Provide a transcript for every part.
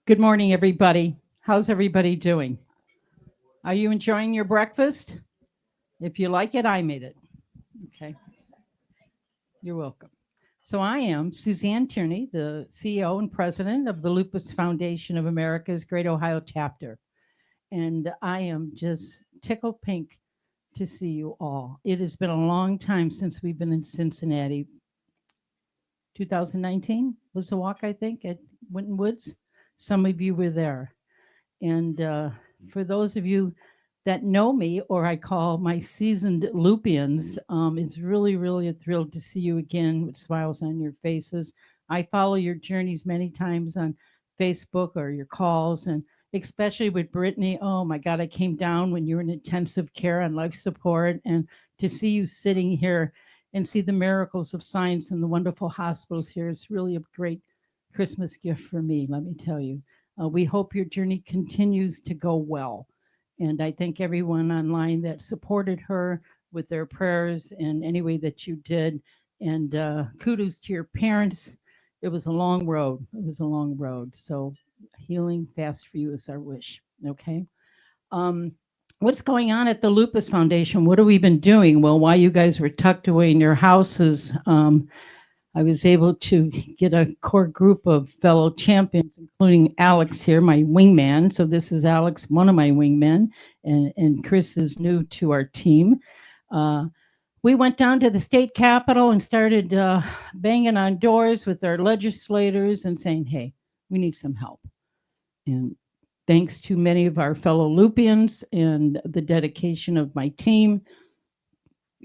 Good morning, everybody. How's everybody doing? Are you enjoying your breakfast? If you like it, I made it. Okay, you're welcome. So, I am Suzanne Tierney, the CEO and president of the Lupus Foundation of America's Great Ohio Chapter. And I am just tickled pink to see you all. It has been a long time since we've been in Cincinnati. 2019 was the walk, I think, at Winton Woods. Some of you were there. And for those of you that know me, or I call my seasoned Lupians, it's really, really a thrill to see you again with smiles on your faces. I follow your journeys many times on Facebook or your calls, and especially with Brittany. Oh my God, I came down when you were in intensive care on life support, and to see you sitting here and see the miracles of science and the wonderful hospitals here is really a great Christmas gift for me, let me tell you. We hope your journey continues to go well. And I thank everyone online that supported her with their prayers in any way that you did. And kudos to your parents. It was a long road. It was a long road. So healing fast for you is our wish. Okay. Um, what's going on at the Lupus Foundation? What have we been doing? Well, while you guys were tucked away in your houses, I was able to get a core group of fellow champions, including Alex here, my wingman. So this is Alex, one of my wingmen, and Chris is new to our team. Uh, we went down to the state capitol and started banging on doors with our legislators and saying, hey, we need some help. And thanks to many of our fellow Lupians and the dedication of my team,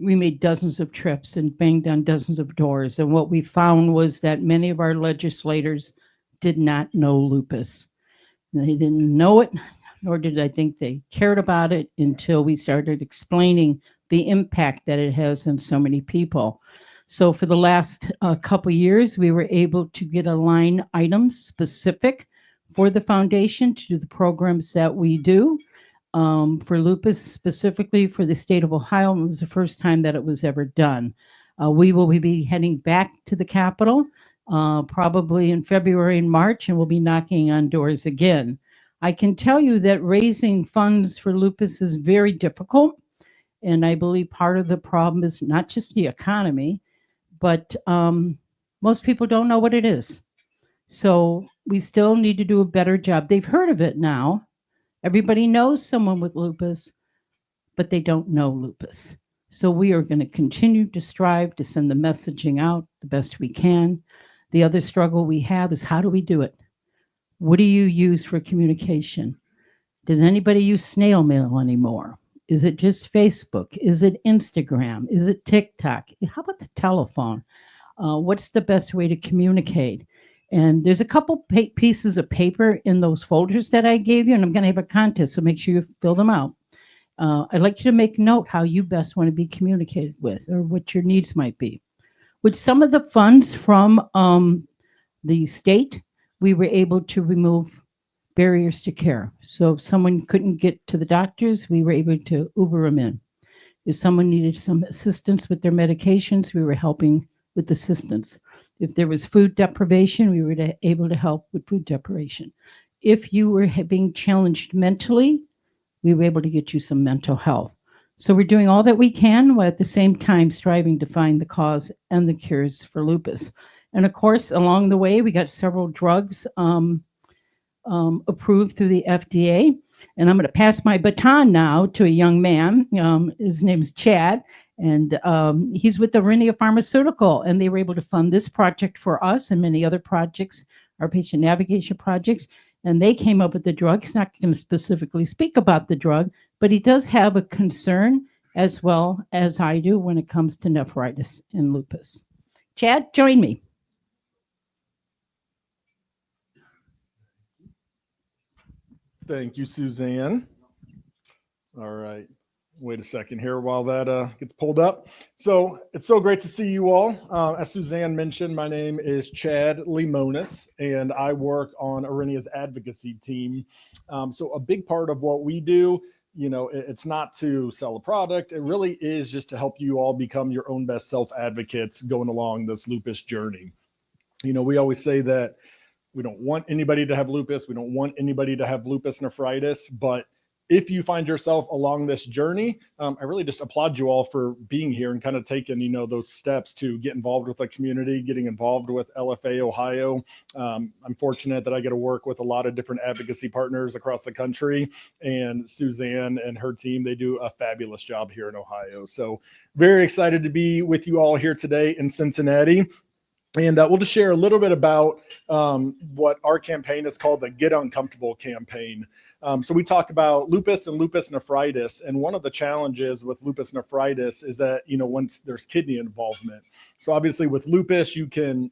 we made dozens of trips and banged on dozens of doors. And what we found was that many of our legislators did not know lupus. They didn't know it, nor did I think they cared about it until we started explaining the impact that it has on so many people. So for the last couple years, we were able to get a line item specific for the foundation to do the programs that we do. For lupus, specifically for the state of Ohio. It was the first time that it was ever done. We will be heading back to the Capitol probably in February and March, and we'll be knocking on doors again. I can tell you that raising funds for lupus is very difficult, and I believe part of the problem is not just the economy, but most people don't know what it is. So we still need to do a better job. They've heard of it now. Everybody knows someone with lupus, but they don't know lupus. So we are going to continue to strive to send the messaging out the best we can. The other struggle we have is how do we do it? What do you use for communication? Does anybody use snail mail anymore? Is it just Facebook? Is it Instagram? Is it TikTok? How about the telephone? What's the best way to communicate? And there's a couple pieces of paper in those folders that I gave you, and I'm going to have a contest, so make sure you fill them out. I'd like you to make note how you best want to be communicated with or what your needs might be. With some of the funds from the state, we were able to remove barriers to care. So if someone couldn't get to the doctors, we were able to Uber them in. If someone needed some assistance with their medications, we were helping with assistance. If there was food deprivation, we were able to help with food deprivation. If you were being challenged mentally, we were able to get you some mental health. So we're doing all that we can while at the same time striving to find the cause and the cures for lupus. And of course, along the way, we got several drugs approved through the FDA. And I'm going to pass my baton now to a young man. His name is Chad, and he's with Aurinia Pharmaceutical, and they were able to fund this project for us and many other projects, our patient navigation projects. And they came up with the drug. He's not going to specifically speak about the drug, but he does have a concern as well as I do when it comes to nephritis and lupus. Chad, join me. Thank you, Suzanne. All right. Wait a second here while that gets pulled up. So it's so great to see you all. As Suzanne mentioned, my name is Chad Limones, and I work on Aurinia's advocacy team. So a big part of what we do, it's not to sell a product. It really is just to help you all become your own best self advocates going along this lupus journey. We always say that We don't want anybody to have lupus. We don't want anybody to have lupus nephritis, but if you find yourself along this journey, I really just applaud you all for being here and kind of taking, those steps to get involved with the community, getting involved with LFA Ohio. I'm fortunate that I get to work with a lot of different advocacy partners across the country, and Suzanne and her team, they do a fabulous job here in Ohio. So very excited to be with you all here today in Cincinnati. And we'll just share a little bit about what our campaign is called the Get Uncomfortable campaign. So we talk about lupus and lupus nephritis. And one of the challenges with lupus nephritis is that, once there's kidney involvement. So obviously with lupus, you can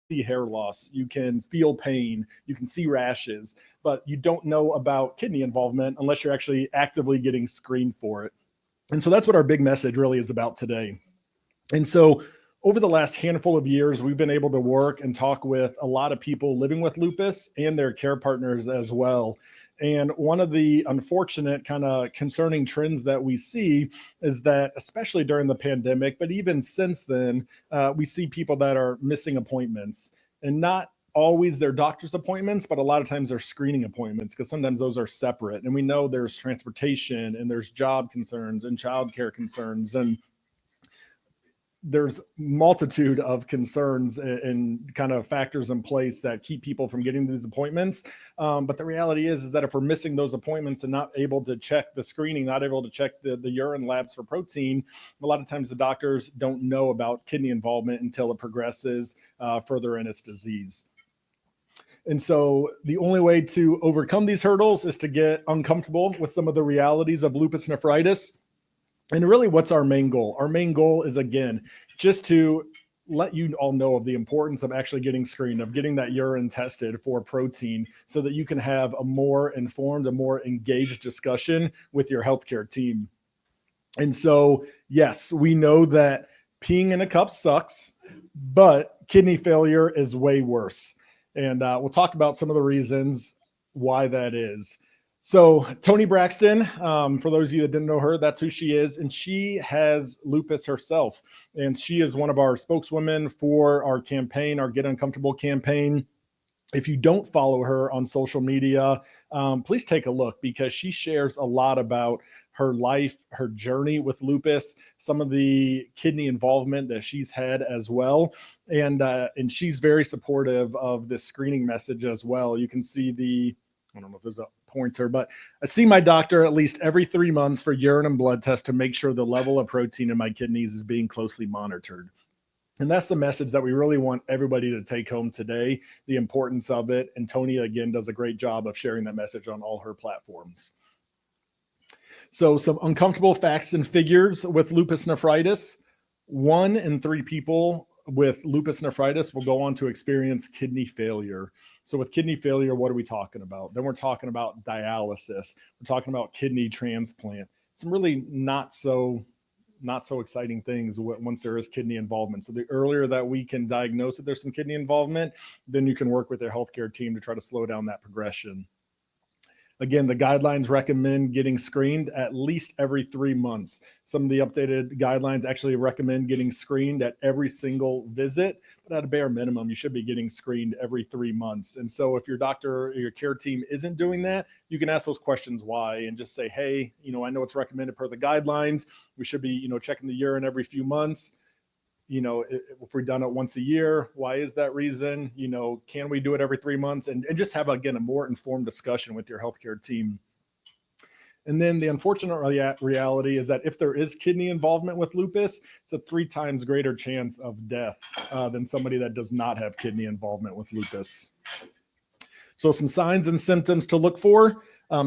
see hair loss, you can feel pain, you can see rashes, but you don't know about kidney involvement unless you're actually actively getting screened for it. And so that's what our big message really is about today. And so over the last handful of years, we've been able to work and talk with a lot of people living with lupus and their care partners as well. And one of the unfortunate kind of concerning trends that we see is that, especially during the pandemic, but even since then, we see people that are missing appointments, and not always their doctor's appointments, but a lot of times they're screening appointments, because sometimes those are separate. And we know there's transportation and there's job concerns and childcare concerns, and there's multitude of concerns and kind of factors in place that keep people from getting to these appointments. But the reality is that if we're missing those appointments and not able to check the screening, not able to check the urine labs for protein, a lot of times the doctors don't know about kidney involvement until it progresses further in its disease. And so the only way to overcome these hurdles is to get uncomfortable with some of the realities of lupus nephritis. And really, what's our main goal? Our main goal is, again, just to let you all know of the importance of actually getting screened, of getting that urine tested for protein, so that you can have a more informed, a more engaged discussion with your healthcare team. And so, yes, we know that peeing in a cup sucks, but kidney failure is way worse. And we'll talk about some of the reasons why that is. So Toni Braxton, for those of you that didn't know her, that's who she is. And she has lupus herself. And she is one of our spokeswomen for our campaign, our Get Uncomfortable campaign. If you don't follow her on social media, please take a look, because she shares a lot about her life, her journey with lupus, some of the kidney involvement that she's had as well. And she's very supportive of this screening message as well. You can see I don't know if there's a pointer, but I see my doctor at least every 3 months for urine and blood tests to make sure the level of protein in my kidneys is being closely monitored. And that's the message that we really want everybody to take home today, the importance of it. And Toni, again, does a great job of sharing that message on all her platforms. So some uncomfortable facts and figures with lupus nephritis. 1 in 3 people with lupus nephritis will go on to experience kidney failure. So with kidney failure, what are we talking about? Then we're talking about dialysis. We're talking about kidney transplant. Some really not so exciting things once there is kidney involvement. So the earlier that we can diagnose that there's some kidney involvement, then you can work with their healthcare team to try to slow down that progression. Again, the guidelines recommend getting screened at least every 3 months. Some of the updated guidelines actually recommend getting screened at every single visit, but at a bare minimum, you should be getting screened every 3 months. And so if your doctor or your care team isn't doing that, you can ask those questions why, and just say, hey, I know it's recommended per the guidelines. We should be, checking the urine every few months. If we're done it once a year, why is that reason? Can we do it every 3 months? And just have, again, a more informed discussion with your healthcare team. And then the unfortunate reality is that if there is kidney involvement with lupus, it's a 3 times greater chance of death than somebody that does not have kidney involvement with lupus. So some signs and symptoms to look for: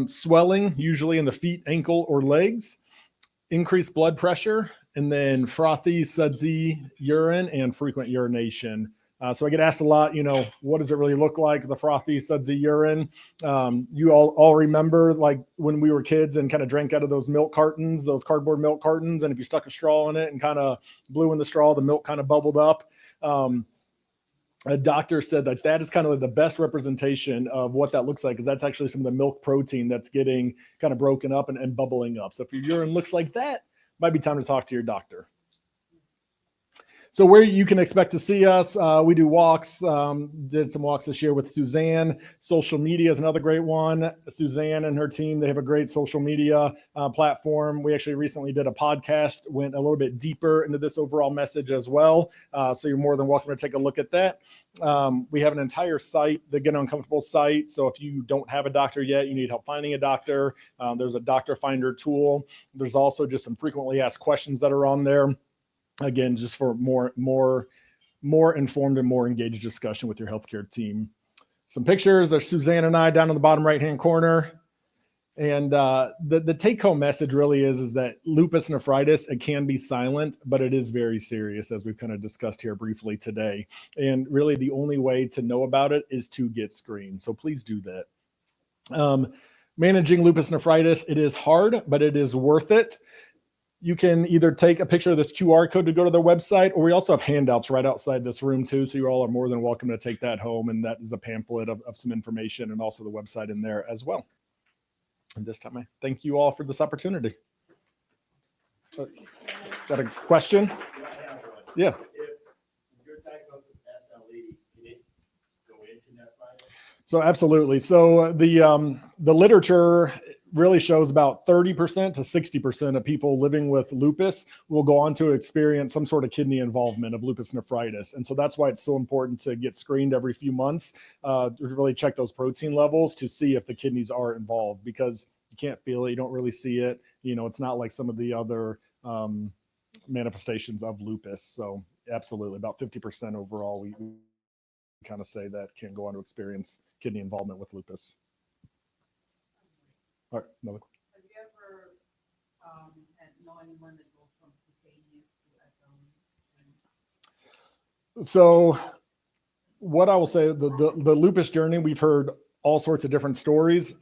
swelling, usually in the feet, ankle, or legs; increased blood pressure; and then frothy, sudsy urine and frequent urination. So I get asked a lot, what does it really look like, the frothy, sudsy urine? You all remember, like, when we were kids and kind of drank out of those milk cartons, those cardboard milk cartons, and if you stuck a straw in it and kind of blew in the straw, the milk kind of bubbled up. A doctor said that is kind of the best representation of what that looks like, because that's actually some of the milk protein that's getting kind of broken up and bubbling up. So if your urine looks like that, might be time to talk to your doctor. So where you can expect to see us, we do walks, did some walks this year with Suzanne. Social media is another great one. Suzanne and her team, they have a great social media platform. We actually recently did a podcast, went a little bit deeper into this overall message as well. So you're more than welcome to take a look at that. We have an entire site, the Get Uncomfortable site. So if you don't have a doctor yet, you need help finding a doctor, there's a doctor finder tool. There's also just some frequently asked questions that are on there. Again, just for more informed and more engaged discussion with your healthcare team. Some pictures. There's Suzanne and I down in the bottom right-hand corner. And the take-home message really is that lupus nephritis, it can be silent, but it is very serious, as we've kind of discussed here briefly today. And really the only way to know about it is to get screened. So please do that. Managing lupus nephritis, it is hard, but it is worth it. You can either take a picture of this QR code to go to their website, or we also have handouts right outside this room too. So you all are more than welcome to take that home. And that is a pamphlet of some information and also the website in there as well. And this time I thank you all for this opportunity. Got a question? Yeah. So absolutely. So the literature really shows about 30% to 60% of people living with lupus will go on to experience some sort of kidney involvement of lupus nephritis. And so that's why it's so important to get screened every few months to really check those protein levels to see if the kidneys are involved, because you can't feel it. You don't really see it. You know, it's not like some of the other manifestations of lupus. So absolutely, about 50% overall, we kind of say that can go on to experience kidney involvement with lupus. All right, another question. Have you ever know anyone that goes from cutaneous to SLE? So what I will say, the lupus journey, we've heard all sorts of different stories.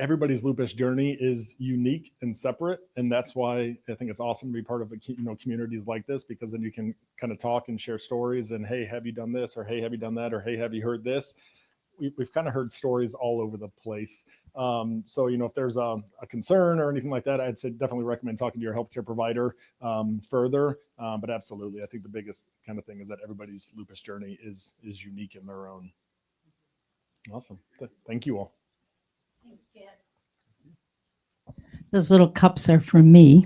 Everybody's lupus journey is unique and separate. And that's why I think it's awesome to be part of communities like this, because then you can kind of talk and share stories and, hey, have you done this? Or, hey, have you done that? Or, hey, have you heard this? We've kind of heard stories all over the place. So, if there's a concern or anything like that, I'd say definitely recommend talking to your healthcare provider further. But absolutely, I think the biggest kind of thing is that everybody's lupus journey is unique in their own. Awesome. Thank you all. Thanks, Jan. Those little cups are for me.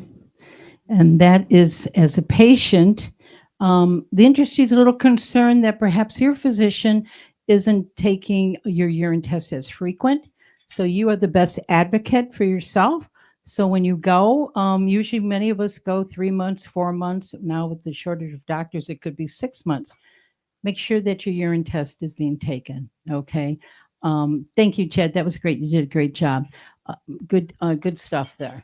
And that is, as a patient, the industry is a little concerned that perhaps your physician isn't taking your urine test as frequent. So you are the best advocate for yourself. So when you go, usually many of us go 3 months, 4 months. Now with the shortage of doctors, it could be 6 months. Make sure that your urine test is being taken. Okay. Thank you, Chad. That was great. You did a great job. Good stuff there.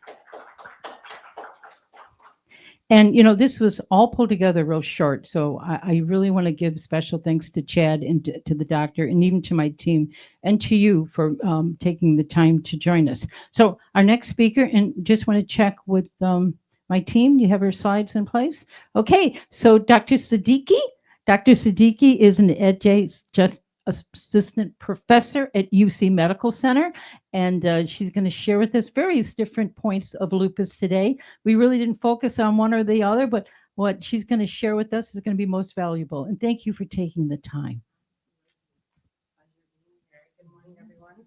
And, this was all pulled together real short. So I really want to give special thanks to Chad and to the doctor and even to my team and to you for taking the time to join us. So our next speaker, and just want to check with my team. You have your slides in place? Okay. So Dr. Siddiqi. Dr. Siddiqi is an assistant professor at UC Medical Center, and she's going to share with us various different points of lupus today. We really didn't focus on one or the other, but what she's going to share with us is going to be most valuable. And thank you for taking the time. Good morning, everyone.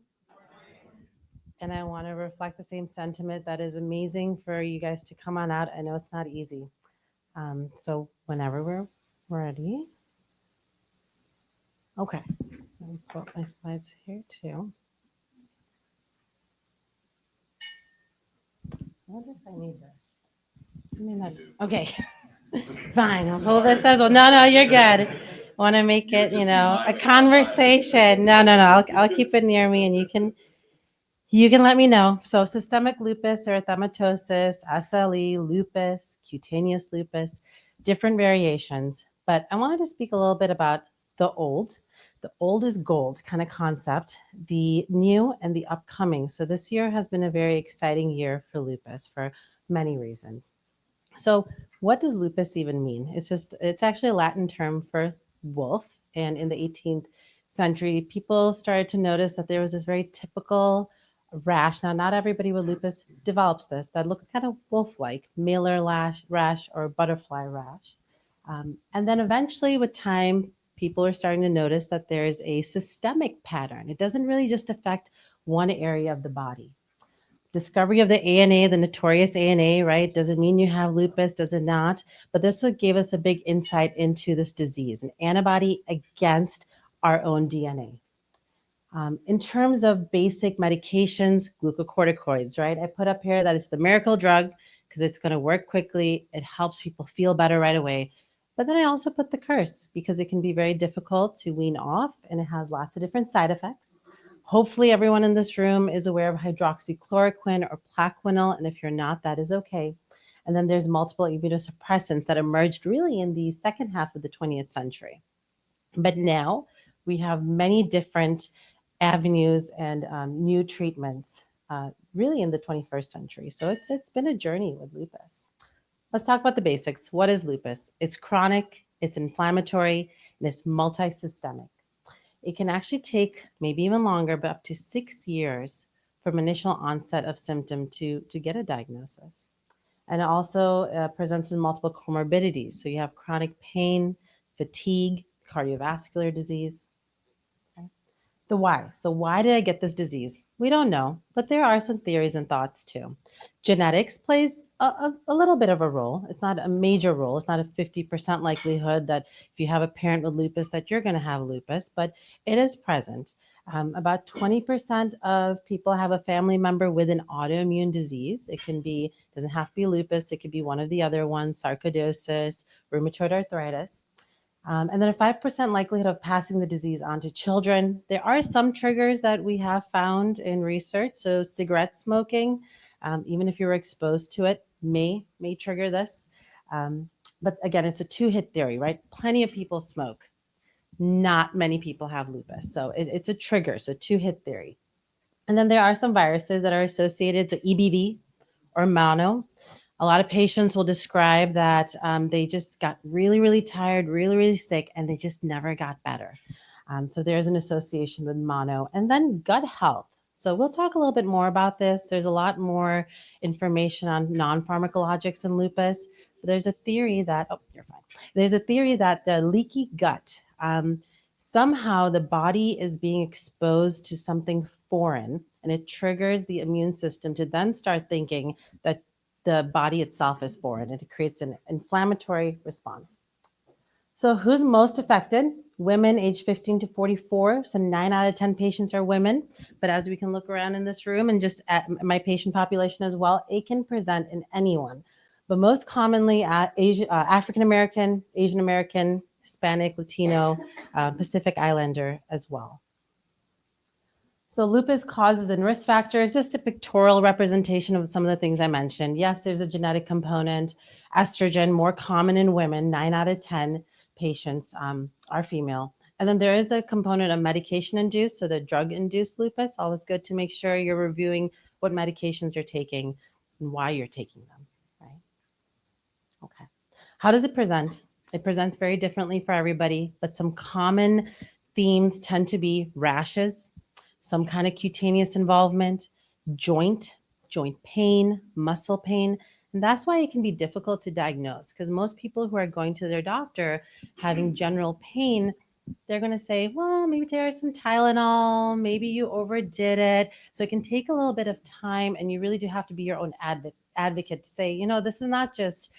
And I want to reflect the same sentiment that is amazing for you guys to come on out. I know it's not easy. So whenever we're ready. Okay, I'll put my slides here too. I wonder if I need this. I mean, okay, fine. I'll pull this as well. No, you're good. I want to make it, a conversation. No. I'll keep it near me, and you can let me know. So systemic lupus, erythematosus, SLE, lupus, cutaneous lupus, different variations. But I wanted to speak a little bit about the old is gold kind of concept, the new and the upcoming. So this year has been a very exciting year for lupus for many reasons. So what does lupus even mean? It's actually a Latin term for wolf. And in the 18th century, people started to notice that there was this very typical rash. Now, not everybody with lupus develops this. That looks kind of wolf-like, malar rash or butterfly rash. And then eventually, with time, people are starting to notice that there's a systemic pattern. It doesn't really just affect one area of the body. Discovery of the ANA, the notorious ANA, right? Does it mean you have lupus? Does it not? But this would give us a big insight into this disease, an antibody against our own DNA. In terms of basic medications, glucocorticoids, right? I put up here that it's the miracle drug because it's going to work quickly. It helps people feel better right away. But then I also put the curse because it can be very difficult to wean off and it has lots of different side effects. Hopefully, everyone in this room is aware of hydroxychloroquine or Plaquenil. And if you're not, that is okay. And then there's multiple immunosuppressants that emerged really in the second half of the 20th century. But now we have many different avenues and new treatments really in the 21st century. So it's been a journey with lupus. Let's talk about the basics. What is lupus? It's chronic, it's inflammatory, and it's multisystemic. It can actually take maybe even longer, but up to 6 years from initial onset of symptom to get a diagnosis. And it also presents with multiple comorbidities. So you have chronic pain, fatigue, cardiovascular disease. Okay. The why. So why did I get this disease? We don't know, but there are some theories and thoughts too. Genetics plays a little bit of a role. It's not a major role. It's not a 50% likelihood that if you have a parent with lupus that you're going to have lupus, but it is present. About 20% of people have a family member with an autoimmune disease. It can be, doesn't have to be lupus. It could be one of the other ones, sarcoidosis, rheumatoid arthritis. And then a 5% likelihood of passing the disease on to children. There are some triggers that we have found in research. So cigarette smoking, even if you were exposed to it, may trigger this. But again, it's a two-hit theory, right? Plenty of people smoke. Not many people have lupus. So it's a trigger, so two-hit theory. And then there are some viruses that are associated, so EBV or mono. A lot of patients will describe that they just got really, really tired, really, really sick, and they just never got better. So there's an association with mono. And then gut health. So we'll talk a little bit more about this. There's a lot more information on non-pharmacologics in lupus. But there's a theory that, oh, you're fine. There's a theory that the leaky gut, somehow the body is being exposed to something foreign, and it triggers the immune system to then start thinking that the body itself is foreign, and it creates an inflammatory response. So who's most affected? Women age 15 to 44. So 9 out of 10 patients are women. But as we can look around in this room and just at my patient population as well, it can present in anyone. But most commonly African American, Asian American, Hispanic, Latino, Pacific Islander as well. So lupus causes and risk factors, just a pictorial representation of some of the things I mentioned. Yes, there's a genetic component. Estrogen, more common in women. 9 out of 10 patients are female. And then there is a component of medication-induced, so the drug-induced lupus. Always good to make sure you're reviewing what medications you're taking and why you're taking them, right? Okay. How does it present? It presents very differently for everybody, but some common themes tend to be rashes, some kind of cutaneous involvement, joint pain, muscle pain. And that's why it can be difficult to diagnose, because most people who are going to their doctor having general pain, they're going to say, well, maybe take some Tylenol, maybe you overdid it. So it can take a little bit of time, and you really do have to be your own advocate to say, this is not just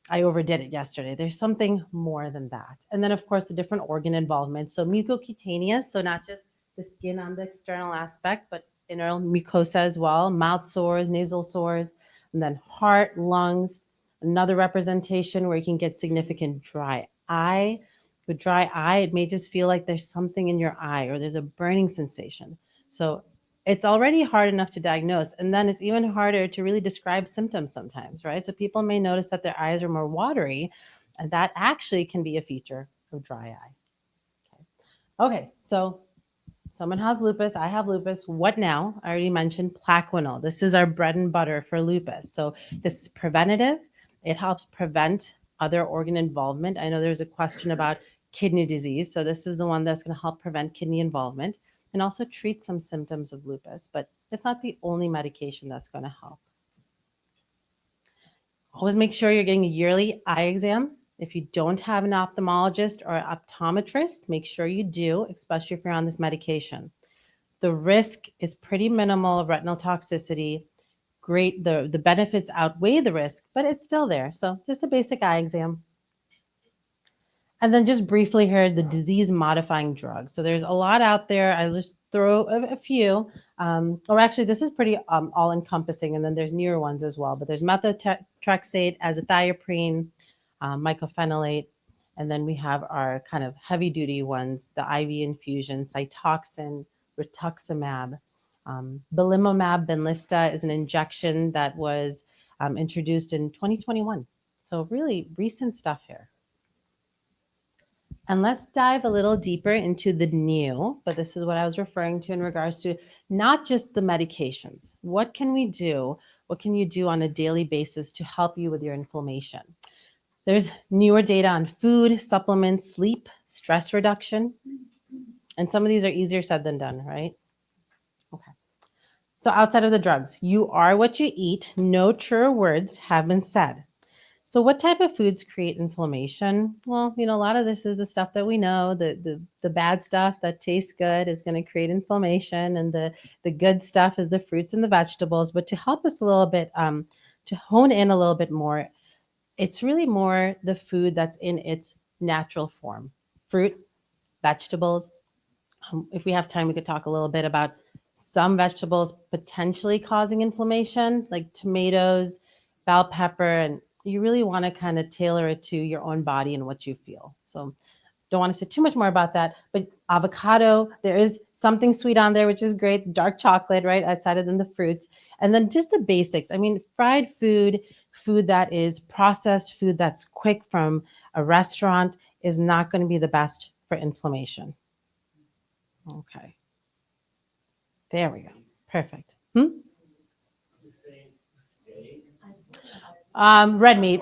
I overdid it yesterday. There's something more than that. And then, of course, the different organ involvement. So mucocutaneous, so not just the skin on the external aspect, but inner mucosa as well, mouth sores, nasal sores, and then heart, lungs. Another representation where you can get significant dry eye. With dry eye, it may just feel like there's something in your eye or there's a burning sensation. So it's already hard enough to diagnose, and then it's even harder to really describe symptoms sometimes, right? So people may notice that their eyes are more watery, and that actually can be a feature of dry eye. Okay, so someone has lupus, I have lupus. What now? I already mentioned Plaquenil. This is our bread and butter for lupus. So this is preventative. It helps prevent other organ involvement. I know there's a question about kidney disease. So this is the one that's going to help prevent kidney involvement and also treat some symptoms of lupus, but it's not the only medication that's going to help. Always make sure you're getting a yearly eye exam. If you don't have an ophthalmologist or an optometrist, make sure you do, especially if you're on this medication. The risk is pretty minimal of retinal toxicity. Great, the benefits outweigh the risk, but it's still there. So just a basic eye exam. And then just briefly here, the disease modifying drugs. So there's a lot out there. I'll just throw a few. Or actually, this is pretty all encompassing. And then there's newer ones as well. But there's methotrexate, azathioprine, mycophenolate. And then we have our kind of heavy duty ones, the IV infusion, Cytoxan, rituximab. Belimumab Benlysta is an injection that was introduced in 2021. So really recent stuff here. And let's dive a little deeper into the new, but this is what I was referring to in regards to not just the medications. What can we do? What can you do on a daily basis to help you with your inflammation? There's newer data on food, supplements, sleep, stress reduction. And some of these are easier said than done, right? Okay. So outside of the drugs, you are what you eat. No truer words have been said. So what type of foods create inflammation? Well, a lot of this is the stuff that we know. The bad stuff that tastes good is going to create inflammation, and the good stuff is the fruits and the vegetables. But to help us a little bit, to hone in a little bit more, it's really more the food that's in its natural form. Fruit, vegetables. If we have time, we could talk a little bit about some vegetables potentially causing inflammation, like tomatoes, bell pepper, and you really want to kind of tailor it to your own body and what you feel. So don't want to say too much more about that, but avocado, there is something sweet on there, which is great. Dark chocolate, right? Outside of the fruits. And then just the basics. I mean, fried food, food that is processed, food that's quick from a restaurant is not going to be the best for inflammation. Okay. There we go. Perfect. Red meat.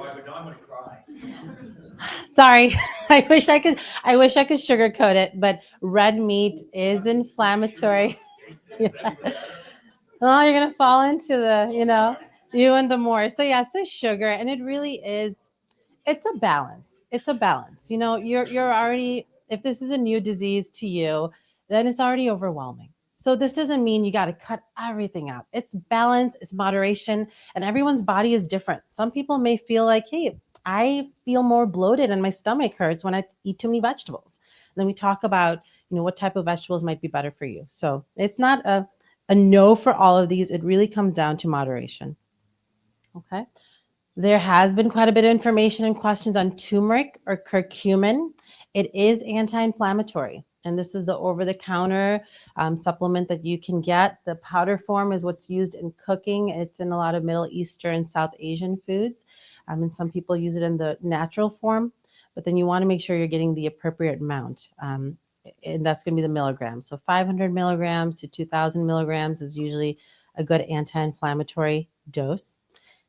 Sorry, I wish I could sugarcoat it, but red meat is inflammatory. Yeah. Oh, you're gonna fall into the, you and the more. So yeah, so sugar, and it really is. It's a balance. It's a balance. You're already, if this is a new disease to you, then it's already overwhelming. So this doesn't mean you got to cut everything out. It's balance, it's moderation, and everyone's body is different. Some people may feel like, hey, I feel more bloated and my stomach hurts when I eat too many vegetables. And then we talk about, what type of vegetables might be better for you. So it's not a no for all of these. It really comes down to moderation. Okay. There has been quite a bit of information and questions on turmeric or curcumin. It is anti-inflammatory, and this is the over-the-counter supplement that you can get. The powder form is what's used in cooking. It's in a lot of Middle Eastern, South Asian foods, and some people use it in the natural form, but then you want to make sure you're getting the appropriate amount, and that's going to be the milligrams. So 500 milligrams to 2,000 milligrams is usually a good anti-inflammatory dose.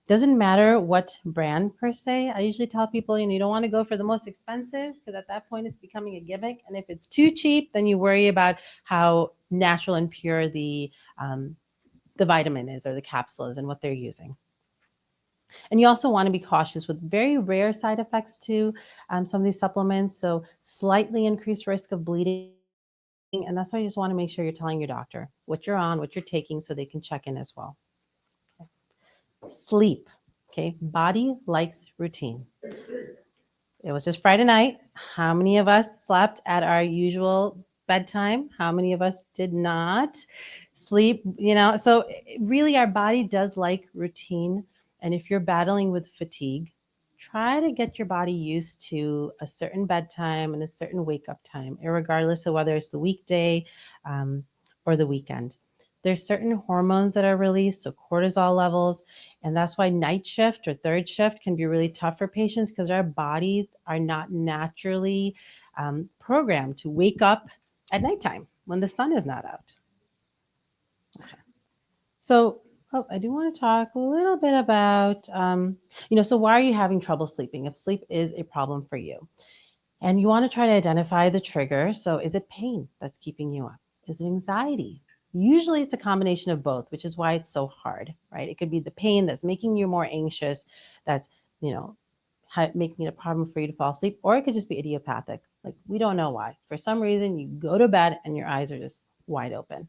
Doesn't matter what brand per se. I usually tell people, you don't want to go for the most expensive because at that point it's becoming a gimmick. And if it's too cheap, then you worry about how natural and pure the vitamin is or the capsule is and what they're using. And you also want to be cautious with very rare side effects to some of these supplements. So slightly increased risk of bleeding. And that's why you just want to make sure you're telling your doctor what you're on, what you're taking, so they can check in as well. Sleep. Okay. Body likes routine. It was just Friday night. How many of us slept at our usual bedtime? How many of us did not sleep? So really our body does like routine. And if you're battling with fatigue, try to get your body used to a certain bedtime and a certain wake up time, regardless of whether it's the weekday or the weekend. There's certain hormones that are released, so cortisol levels, and that's why night shift or third shift can be really tough for patients because our bodies are not naturally programmed to wake up at nighttime when the sun is not out. Okay. So I do want to talk a little bit about, so why are you having trouble sleeping if sleep is a problem for you? And you want to try to identify the trigger. So is it pain that's keeping you up? Is it anxiety? Usually it's a combination of both, which is why it's so hard, right? It could be the pain that's making you more anxious, that's, making it a problem for you to fall asleep, or it could just be idiopathic. Like we don't know why. For some reason, you go to bed and your eyes are just wide open.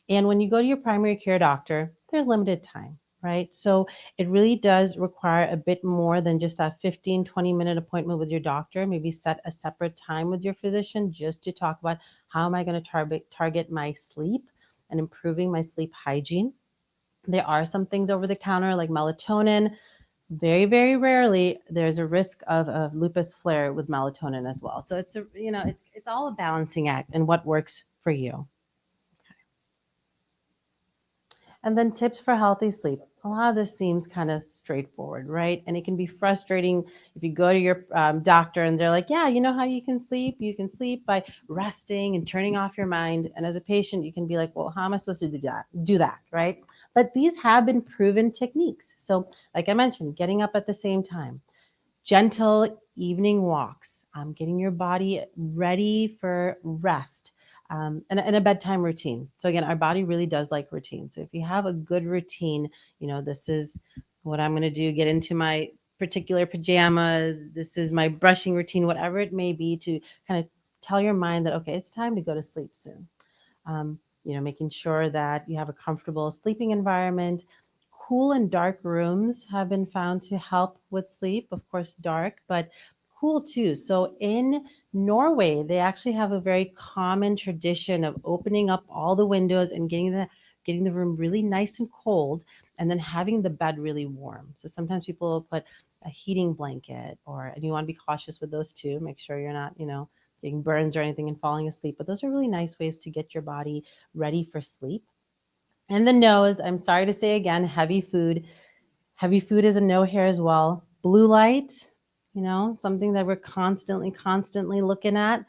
And when you go to your primary care doctor, there's limited time, right? So it really does require a bit more than just that 15, 20-minute appointment with your doctor. Maybe set a separate time with your physician just to talk about how am I going to target my sleep and improving my sleep hygiene. There are some things over the counter like melatonin. Very, very rarely there's a risk of a lupus flare with melatonin as well. So it's all a balancing act and what works for you. And then tips for healthy sleep. A lot of this seems kind of straightforward, right? And it can be frustrating if you go to your doctor and they're like, yeah, you know how you can sleep? You can sleep by resting and turning off your mind. And as a patient, you can be like, well, how am I supposed to do that, right? But these have been proven techniques. So like I mentioned, getting up at the same time, gentle evening walks, getting your body ready for rest, and a bedtime routine. So again, our body really does like routine. So if you have a good routine, this is what I'm going to do, get into my particular pajamas, this is my brushing routine, whatever it may be, to kind of tell your mind that, okay, it's time to go to sleep soon. Making sure that you have a comfortable sleeping environment. Cool and dark rooms have been found to help with sleep. Of course, dark, but cool too. So in Norway, they actually have a very common tradition of opening up all the windows and getting the room really nice and cold, and then having the bed really warm. So sometimes people will put a heating blanket, and you want to be cautious with those too. Make sure you're not, getting burns or anything and falling asleep. But those are really nice ways to get your body ready for sleep. And the nose, I'm sorry to say again, heavy food. Heavy food is a no here as well. Blue light, something that we're constantly looking at.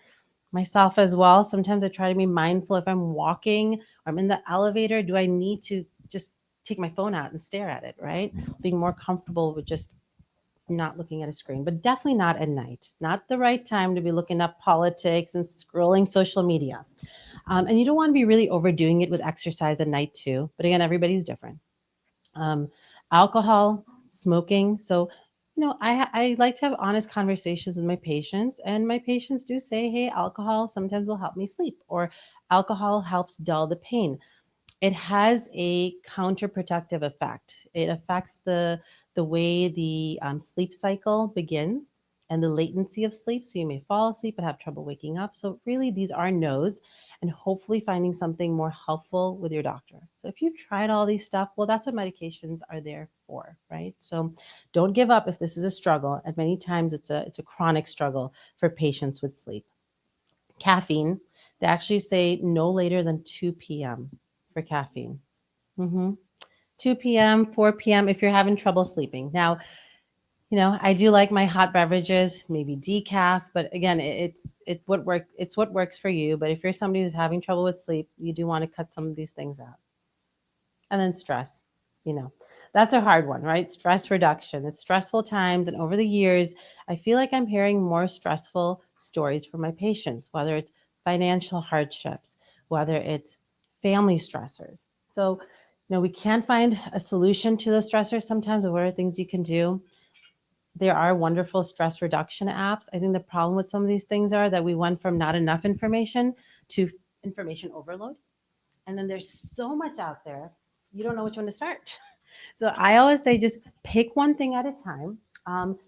Myself as well. Sometimes I try to be mindful if I'm walking or I'm in the elevator, do I need to just take my phone out and stare at it, right? Being more comfortable with just not looking at a screen, but definitely not at night. Not the right time to be looking up politics and scrolling social media. And you don't want to be really overdoing it with exercise at night too. But again, everybody's different. Um, Alcohol, smoking. So, I like to have honest conversations with my patients, and my patients do say, hey, alcohol sometimes will help me sleep, or alcohol helps dull the pain. It has a counterproductive effect. It affects the way the sleep cycle begins and the latency of sleep. So you may fall asleep but have trouble waking up. So really, these are no's, and hopefully finding something more helpful with your doctor. So if you've tried all these stuff, well, that's what medications are there for, right? So don't give up if this is a struggle. And many times it's a chronic struggle for patients with sleep. Caffeine, they actually say no later than 2 p.m. for caffeine. 2 p.m., 4 p.m. if you're having trouble sleeping. Now, I do like my hot beverages, maybe decaf, but again, it's what works for you. But if you're somebody who's having trouble with sleep, you do want to cut some of these things out. And then stress, that's a hard one, right? Stress reduction. It's stressful times, and over the years, I feel like I'm hearing more stressful stories from my patients, whether it's financial hardships, whether it's family stressors. So, we can't find a solution to those stressors sometimes, but what are things you can do? There are wonderful stress reduction apps. I think the problem with some of these things are that we went from not enough information to information overload. And then there's so much out there, you don't know which one to start. So I always say just pick one thing at a time.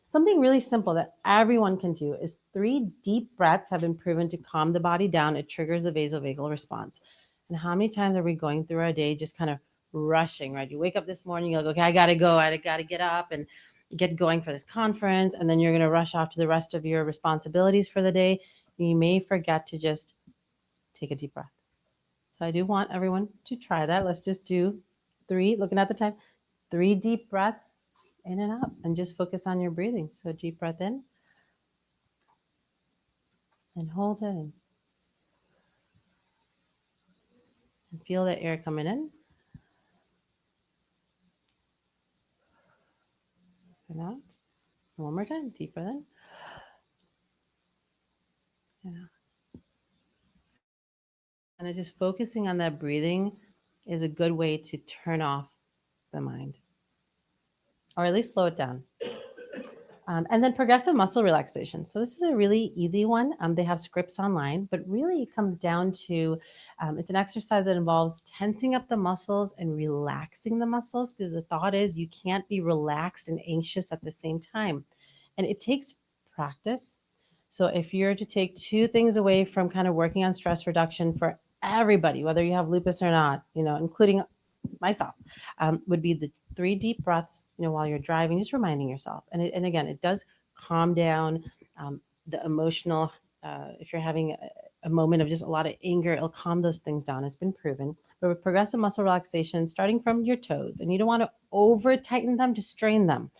Something really simple that everyone can do is 3 deep breaths have been proven to calm the body down. It triggers the vasovagal response. And how many times are we going through our day just kind of rushing, right? You wake up this morning, you're like, okay, I got to go. I got to get up and get going for this conference. And then you're going to rush off to the rest of your responsibilities for the day. You may forget to just take a deep breath. So I do want everyone to try that. Let's just do 3, looking at the time, 3 deep breaths in and out, and just focus on your breathing. So deep breath in and hold it in. And feel the air coming in and out. And one more time, deep breath in and out. And just focusing on that breathing is a good way to turn off the mind, or at least slow it down. And then progressive muscle relaxation. So this is a really easy one. They have scripts online, but really it comes down to it's an exercise that involves tensing up the muscles and relaxing the muscles, because the thought is you can't be relaxed and anxious at the same time. And it takes practice. So if you're to take two things away from kind of working on stress reduction for everybody, whether you have lupus or not, including myself, would be the 3 deep breaths, while you're driving, just reminding yourself. And again, it does calm down the emotional, if you're having a moment of just a lot of anger, it'll calm those things down. It's been proven. But with progressive muscle relaxation, starting from your toes, and you don't want to over tighten them to strain them.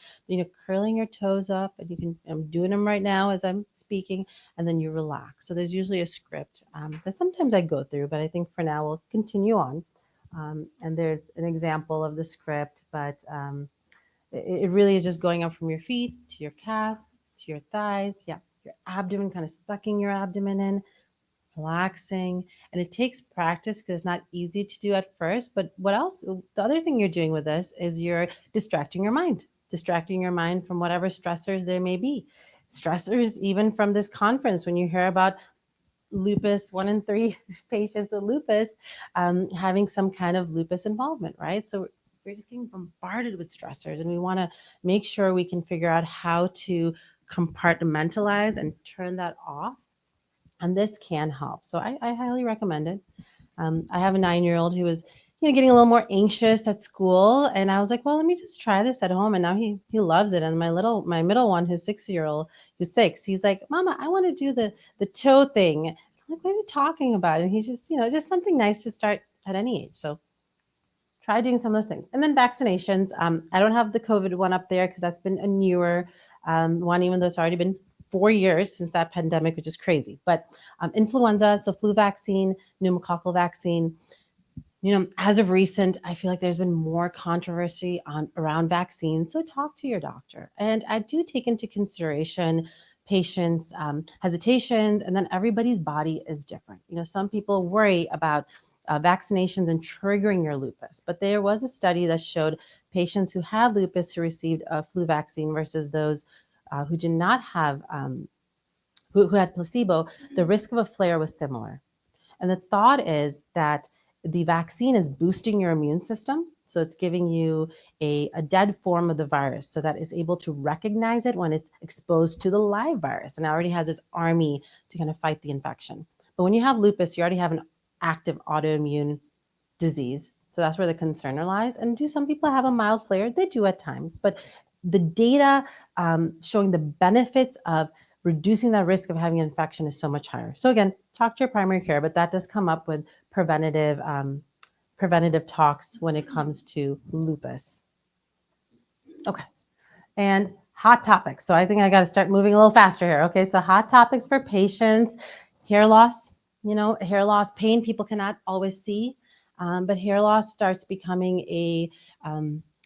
Curling your toes up, and you can, I'm doing them right now as I'm speaking, and then you relax. So there's usually a script that sometimes I go through, but I think for now we'll continue on. And there's an example of the script, but it really is just going up from your feet to your calves, to your thighs. Yeah, your abdomen, kind of sucking your abdomen in, relaxing. And it takes practice because it's not easy to do at first. But what else? The other thing you're doing with this is you're distracting your mind from whatever stressors there may be. Stressors, even from this conference, when you hear about lupus, 1 in 3 patients with lupus having some kind of lupus involvement, right? So we're just getting bombarded with stressors, and we want to make sure we can figure out how to compartmentalize and turn that off. And this can help. So I highly recommend it. I have a 9-year-old who was, getting a little more anxious at school, and I was like, well, let me just try this at home. And now he loves it. And my middle one, who's 6-year-old, who's 6, he's like, Mama, I want to do the toe thing. I'm like, what is he talking about? And he's just, just something nice to start at any age. So try doing some of those things. And then vaccinations. I don't have the COVID one up there because that's been a newer one, even though it's already been 4 years since that pandemic, which is crazy. But influenza, so flu vaccine, pneumococcal vaccine. As of recent, I feel like there's been more controversy around vaccines. So talk to your doctor. And I do take into consideration patients' hesitations, and then everybody's body is different. Some people worry about vaccinations and triggering your lupus. But there was a study that showed patients who had lupus who received a flu vaccine versus those who did not have, who had placebo, the risk of a flare was similar. And the thought is that the vaccine is boosting your immune system. So it's giving you a dead form of the virus so that it's able to recognize it when it's exposed to the live virus and already has its army to kind of fight the infection. But when you have lupus, you already have an active autoimmune disease. So that's where the concern lies. And do some people have a mild flare? They do at times. But the data showing the benefits of reducing that risk of having an infection is so much higher. So again, talk to your primary care, but that does come up with preventative talks when it comes to lupus. Okay. And hot topics. So I think I got to start moving a little faster here. Okay. So hot topics for patients: hair loss, hair loss, pain people cannot always see. But hair loss starts becoming a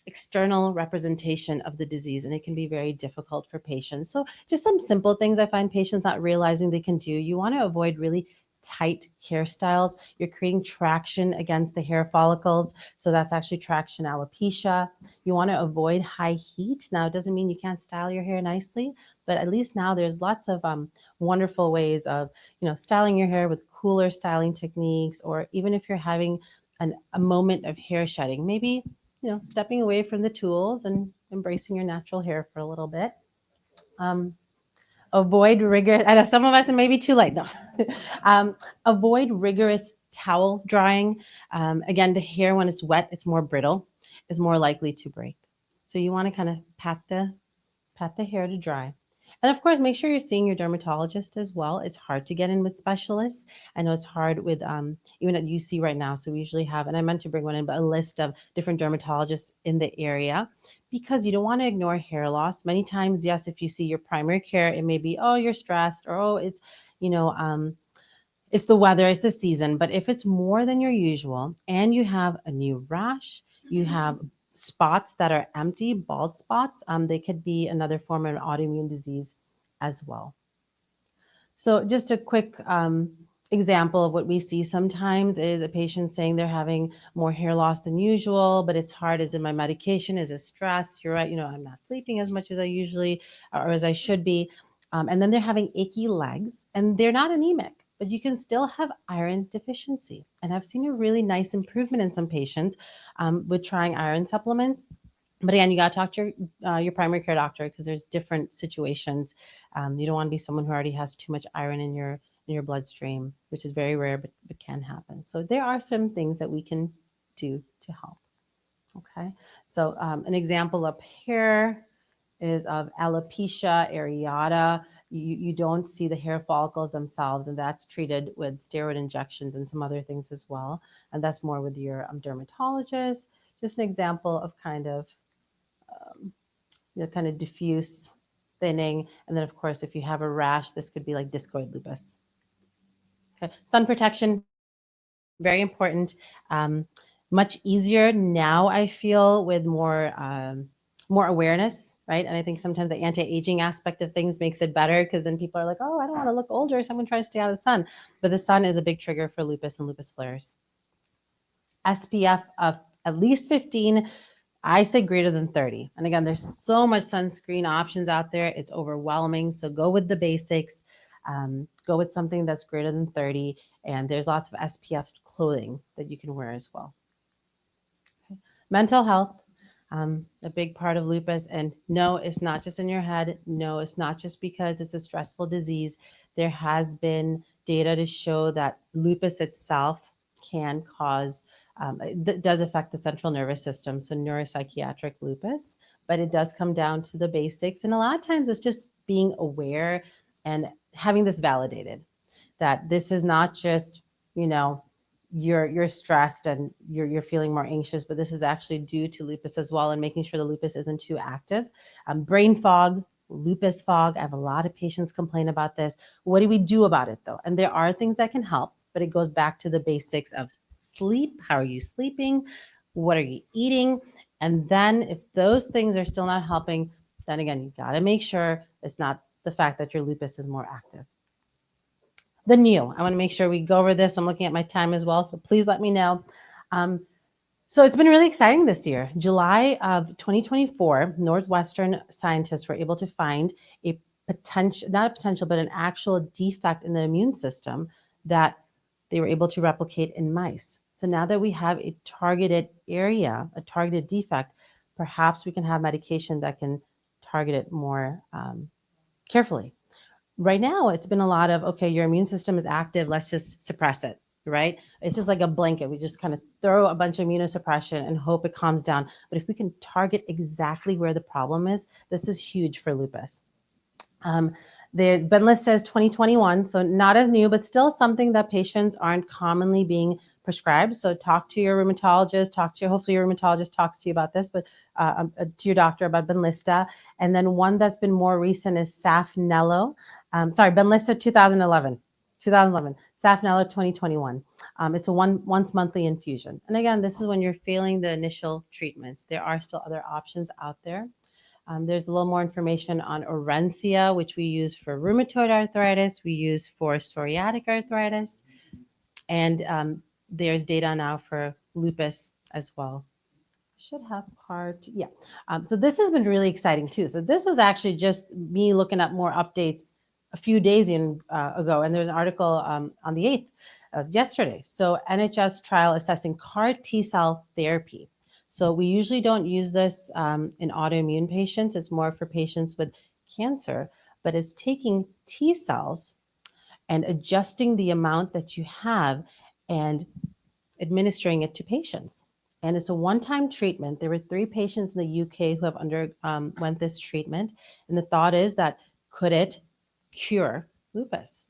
external representation of the disease, and it can be very difficult for patients. So just some simple things I find patients not realizing they can do. You want to avoid really tight hairstyles. You're creating traction against the hair follicles. So that's actually traction alopecia. You want to avoid high heat. Now, it doesn't mean you can't style your hair nicely, but at least now there's lots of wonderful ways of, styling your hair with cooler styling techniques, or even if you're having a moment of hair shedding, maybe, stepping away from the tools and embracing your natural hair for a little bit. Avoid rigorous, I know some of us it may be too late. No. Avoid rigorous towel drying. Again, the hair, when it's wet, it's more brittle, it's more likely to break. So you want to kind of pat the hair to dry. And of course, make sure you're seeing your dermatologist as well. It's hard to get in with specialists. I know it's hard with even at UC right now. So we usually have, and I meant to bring one in, but a list of different dermatologists in the area, because you don't want to ignore hair loss. Many times, yes, if you see your primary care, it may be, oh, you're stressed, or oh, it's, it's the weather, it's the season. But if it's more than your usual and you have a new rash, you have spots that are empty, bald spots, they could be another form of autoimmune disease as well. So just a quick example of what we see sometimes is a patient saying they're having more hair loss than usual, but it's hard. Is it my medication? Is it stress? You're right. I'm not sleeping as much as I usually or as I should be. And then they're having achy legs and they're not anemic, but you can still have iron deficiency. And I've seen a really nice improvement in some patients with trying iron supplements. But again, you got to talk to your primary care doctor because there's different situations. You don't want to be someone who already has too much iron in your bloodstream, which is very rare, but can happen. So there are some things that we can do to help. Okay, so an example up here is of alopecia areata. You don't see the hair follicles themselves, and that's treated with steroid injections and some other things as well. And that's more with your dermatologist. Just an example of kind of kind of diffuse thinning. And then, of course, if you have a rash, this could be like discoid lupus. Okay. Sun protection, very important. Much easier now, I feel, with more awareness, right? And I think sometimes the anti-aging aspect of things makes it better because then people are like, oh, I don't want to look older. Someone tries to stay out of the sun. But the sun is a big trigger for lupus and lupus flares. SPF of at least 15, I say greater than 30. And again, there's so much sunscreen options out there. It's overwhelming. So go with the basics. Go with something that's greater than 30. And there's lots of SPF clothing that you can wear as well. Okay. Mental health, a big part of lupus. And no, it's not just in your head. No, it's not just because it's a stressful disease. There has been data to show that lupus itself can cause it does affect the central nervous system, so neuropsychiatric lupus, but it does come down to the basics. And a lot of times it's just being aware and having this validated that this is not just, you're stressed and you're feeling more anxious, but this is actually due to lupus as well, and making sure the lupus isn't too active. Brain fog, lupus fog. I have a lot of patients complain about this. What do we do about it though? And there are things that can help, but it goes back to the basics of sleep. How are you sleeping? What are you eating? And then if those things are still not helping, then again, you got to make sure it's not the fact that your lupus is more active. The new, I want to make sure we go over this. I'm looking at my time as well, so please let me know. So it's been really exciting this year. July of 2024, Northwestern scientists were able to find a potential, not a potential, but an actual defect in the immune system that they were able to replicate in mice. So now that we have a targeted area, a targeted defect, perhaps we can have medication that can target it more carefully. Right now, it's been a lot of, okay, your immune system is active, let's just suppress it, right? It's just like a blanket. We just kind of throw a bunch of immunosuppression and hope it calms down. But if we can target exactly where the problem is, this is huge for lupus. There's been listed as 2021, so not as new, but still something that patients aren't commonly being prescribed. So talk to your rheumatologist, hopefully your rheumatologist talks to you about this, but to your doctor about Benlysta. And then one that's been more recent is Safnello. Benlysta 2011, Safnello 2021. It's a once monthly infusion. And again, this is when you're failing the initial treatments. There are still other options out there. There's a little more information on Orencia, which we use for rheumatoid arthritis. We use for psoriatic arthritis. And there's data now for lupus as well. Should have part, yeah. So this has been really exciting too. So this was actually just me looking at more updates a few days ago. And there's an article on the 8th of yesterday. So NHS trial assessing CAR T-cell therapy. So we usually don't use this in autoimmune patients. It's more for patients with cancer, but it's taking T cells and adjusting the amount that you have and administering it to patients. And it's a one-time treatment. There were 3 patients in the UK who have underwent this treatment. And the thought is that could it cure lupus?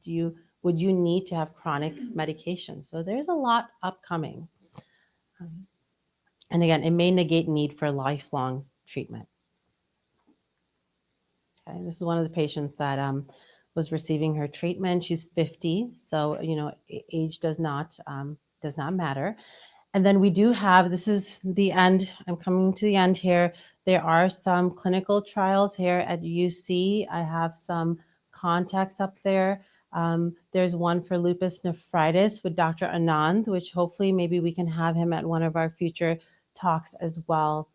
Would you need to have chronic medication? So there's a lot upcoming. And again, it may negate need for lifelong treatment. Okay, this is one of the patients that was receiving her treatment. She's 50, so age does not matter. And then we do have, this is the end. I'm coming to the end here. There are some clinical trials here at UC. I have some contacts up there. There's one for lupus nephritis with Dr. Anand, which hopefully maybe we can have him at one of our future talks as well.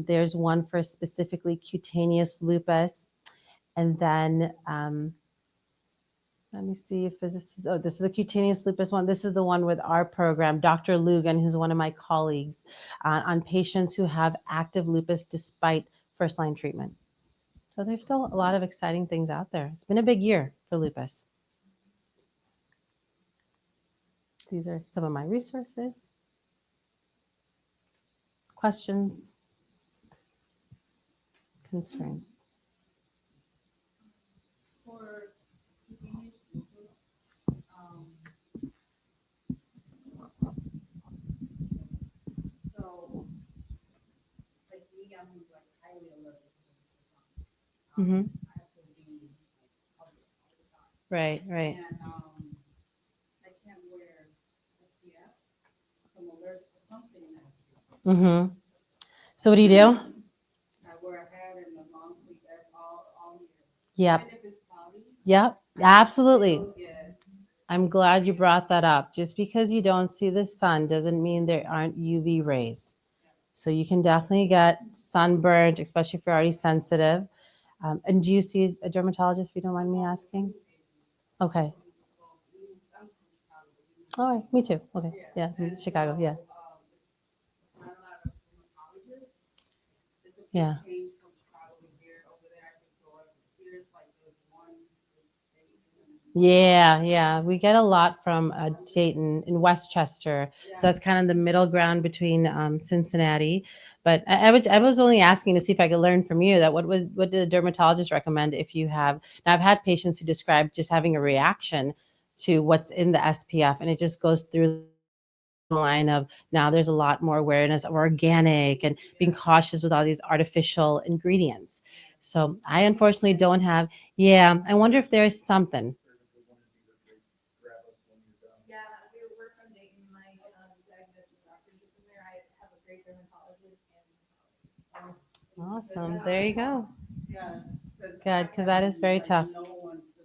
There's one for specifically cutaneous lupus. And then let me see if this is, this is a cutaneous lupus one. This is the one with our program, Dr. Lugan, who's one of my colleagues, on patients who have active lupus despite first-line treatment. So there's still a lot of exciting things out there. It's been a big year for lupus. These are some of my resources. Questions? Concerns? For cutaneous lupus, so like me, I'm like highly allergic to lupus. Mm-hmm. I have to be like all the time. Right, right. And I can't wear SPF. I'm allergic to something in SPF. Mm-hmm. So what do you do? I wear a hat and a long sleeve all year. Yep. Even if it's cloudy, Yep. Absolutely. still get I'm glad you brought that up. Just because you don't see the sun doesn't mean there aren't UV rays. So you can definitely get sunburned, especially if you're already sensitive. And do you see a dermatologist, if you don't mind me asking? Okay. All right. Me too. Okay. Yeah. In Chicago. Yeah. not a lot of rheumatologists. It's a big Yeah. change from Chicago to here. Over there, I can go every year. It's like there's one Yeah, yeah. We get a lot from Dayton in Westchester. So that's kind of the middle ground between Cincinnati. But I was only asking to see if I could learn from you that what did a dermatologist recommend if you have. Now I've had patients who describe just having a reaction to what's in the SPF, and it just goes through the line of now there's a lot more awareness of organic and being cautious with all these artificial ingredients. So I unfortunately don't have. Yeah, I wonder if there is something. Yeah, we're from Dayton. My diagnosis doctors are from there. I have a great dermatologist and Awesome. There you go. Yeah. Good, because that is very tough. No one to.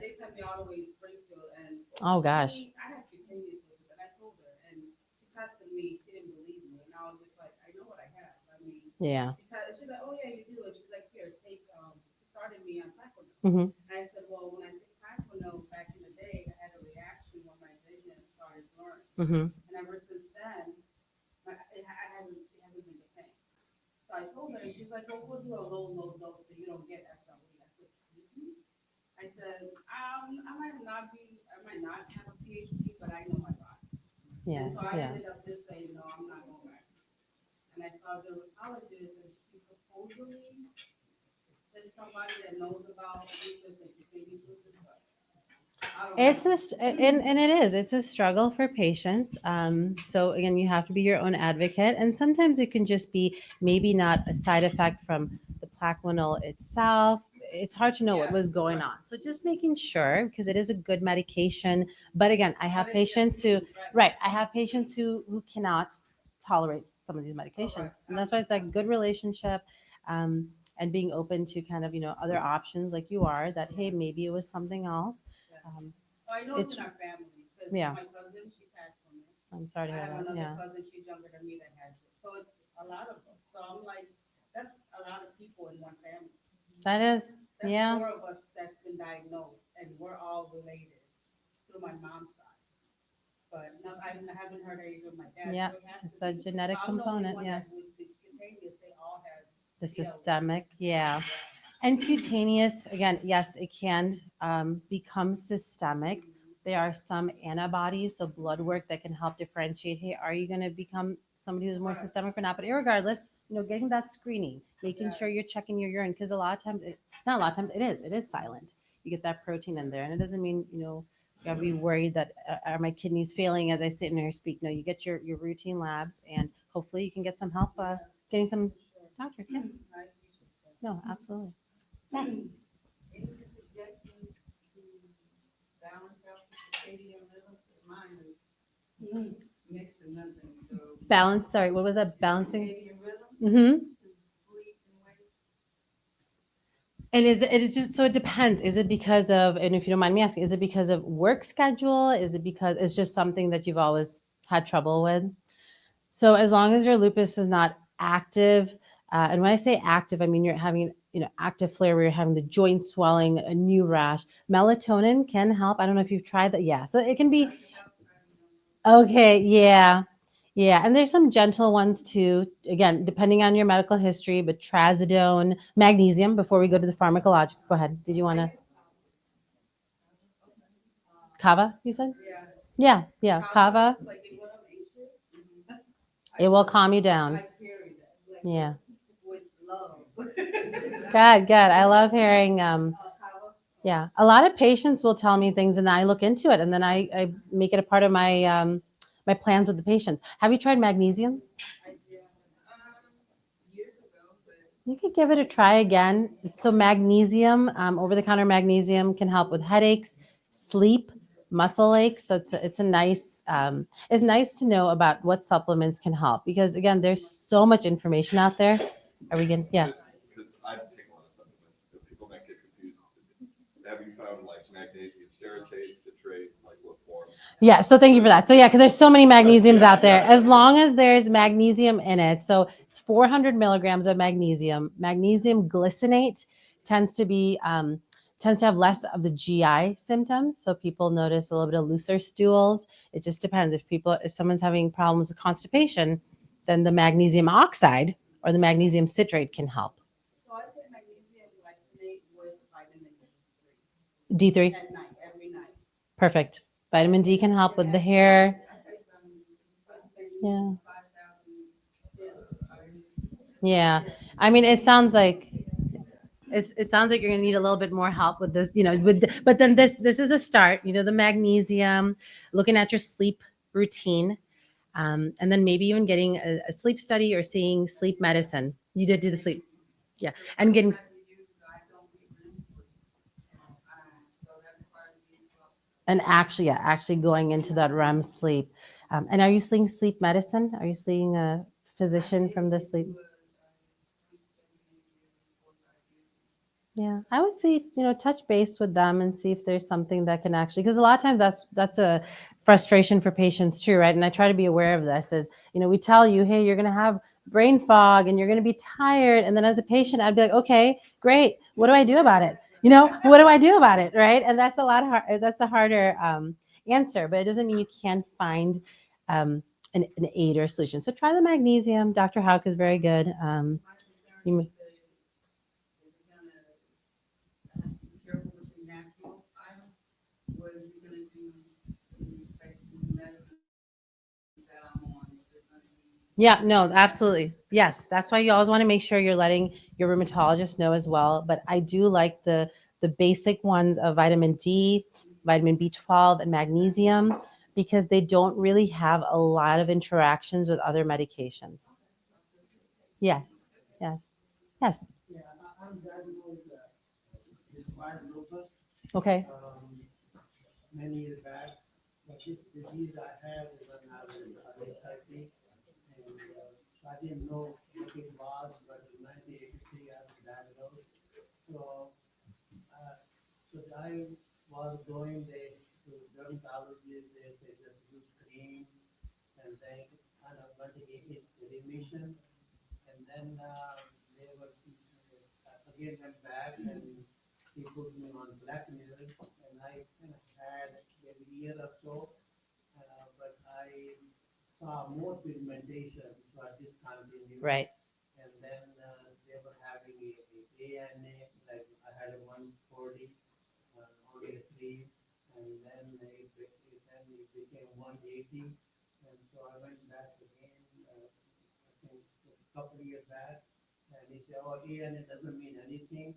They sent me all the way to Springfield, and Oh gosh. I have cutaneous lupus, and I told her, and she tested me. She didn't believe me, and I was just like, I know what I have. I mean, Yeah. because she's like, oh yeah, you do. And she's like, here, take. She started me on Plaquenil. Hmm. And I said, well, when I took Plaquenil back in the day, I had a reaction when my vision started blurring, Hmm. and ever since then, it hasn't been the same. So I told her, and she's like, well, we'll do a low dose so you don't get SLE. I said, excuse me? I said, I might not have a PhD, but I know my body. Yeah. And so I Yeah. ended up just saying, no, I'm not going back. And I saw a dermatologist, and she supposedly is somebody that knows about lupus and cutaneous lupus, but I don't It's know. and it is. It's a struggle for patients. So again, you have to be your own advocate, and sometimes it can just be maybe not a side effect from the Plaquenil itself. It's hard to know what was going on. So just making sure because it is a good medication. But again, I have patients who I have patients who cannot tolerate some of these medications, and that's why it's like a good relationship. And being open to kind of other options like you are that hey maybe it was something else. Um, So I know it's in our family because Yeah. my cousin, she passed from it. I'm sorry to I hear have that. another Yeah. cousin, she's younger than me that has it. So it's a lot of them. So I'm like, that's a lot of people in one family. That is, That's yeah. 4 of us that's been diagnosed, and we're all related through my mom's side. But no, I haven't heard anything from my dad. Yeah, So it has it's to a be- genetic so I'm the only component, one yeah. that with the cutaneous, they all have The CLE. systemic, yeah. And cutaneous, again, yes, it can become systemic. There are some antibodies, so blood work that can help differentiate, hey, are you going to become somebody who's more systemic or not? But regardless, getting that screening, making sure you're checking your urine, because a lot of times, not a lot of times, it is silent. You get that protein in there, and it doesn't mean, you gotta be worried that are my kidneys failing as I sit in here and speak. No, you get your routine labs, and hopefully you can get some help getting some doctors. Yeah. No, absolutely. Yes. Any suggestions to balance out the circadian rhythm? 'Cause mine is mixed and nothing. So Balance. Sorry, what was that? Balancing. circadian rhythm, Mm-hmm. sleep and wake. And it is just so it depends. Is it because of, and if you don't mind me asking, is it because of work schedule? Is it because it's just something that you've always had trouble with? So as long as your lupus is not active, and when I say active, I mean you're having active flare where you're having the joint swelling, a new rash. Melatonin can help. I don't know if you've tried that. Yeah, so it can be okay. Yeah, yeah, and there's some gentle ones too. Again, depending on your medical history, but trazodone, magnesium. Before we go to the pharmacologics, go ahead. Did you want to kava? You said yeah, yeah, kava. Like when I'm anxious, It will calm you down. I carry that. Like Yeah. with love. Good. I love hearing. Kava. Yeah, a lot of patients will tell me things, and I look into it, and then I make it a part of my my plans with the patients. Have you tried magnesium? I did years ago, but You could give it a try again. So magnesium, over the counter magnesium, can help with headaches, sleep, muscle aches. So it's a nice it's nice to know about what supplements can help because again, there's so much information out there. Are we getting? Yeah. Because I take a lot of supplements, but people might get confused. Have you found like magnesium stearate, citrate, like what form? Yeah, so thank you for that. So yeah, because there's so many magnesiums out there. As long as there's magnesium in it, so it's 400 milligrams of magnesium. Magnesium glycinate tends to be tends to have less of the GI symptoms. So people notice a little bit of looser stools. It just depends. If someone's having problems with constipation, then the magnesium oxide or the magnesium citrate can help. so I take magnesium glycinate with vitamin D3, D3 at night, every night. perfect. Vitamin D can help with the hair. I take Yeah. 5,000. Yeah. I mean, it sounds like it sounds like you're going to need a little bit more help with this, but then this is a start, the magnesium, looking at your sleep routine, and then maybe even getting a sleep study or seeing sleep medicine. You did do the sleep. Yeah. And getting, and actually, yeah, actually going into that REM sleep. And are you seeing sleep medicine? Are you seeing a physician from the sleep? Yeah, I would say, touch base with them and see if there's something that can actually, because a lot of times that's a frustration for patients too, right? And I try to be aware of this is, we tell you, hey, you're going to have brain fog and you're going to be tired. And then as a patient, I'd be like, okay, great. What do I do about it? What do I do about it? Right. And that's that's a harder answer, but it doesn't mean you can't find an aid or a solution. So try the magnesium. Dr. Houck is very good. You, Careful with the natural items. What are you gonna do in respect to the medicine that I'm on? Is it gonna be Yeah, no, absolutely. Yes, that's why you always want to make sure you're letting your rheumatologist know as well. But I do like the basic ones of vitamin D, vitamin B12, and magnesium because they don't really have a lot of interactions with other medications. Yes, yes, yes. Yeah, I'm diagnosed with acquired lupus Okay. many years back. But this disease I had is when I was late 30, and so I didn't know what it was. But in 1983, I was diagnosed. So, uh, so I was going there to dermatologist. They say just use cream, and then kind of got it remission. And then they were again went back and he put me on black mirror, and I kind of had maybe a year or so, but I saw more pigmentation, so I discontinued. Right. And then they were having a ANA, like I had a 140 only a 3, and then it became 180, and so I went back again. I think a couple of years back, and he said, "Oh, ANA doesn't mean anything."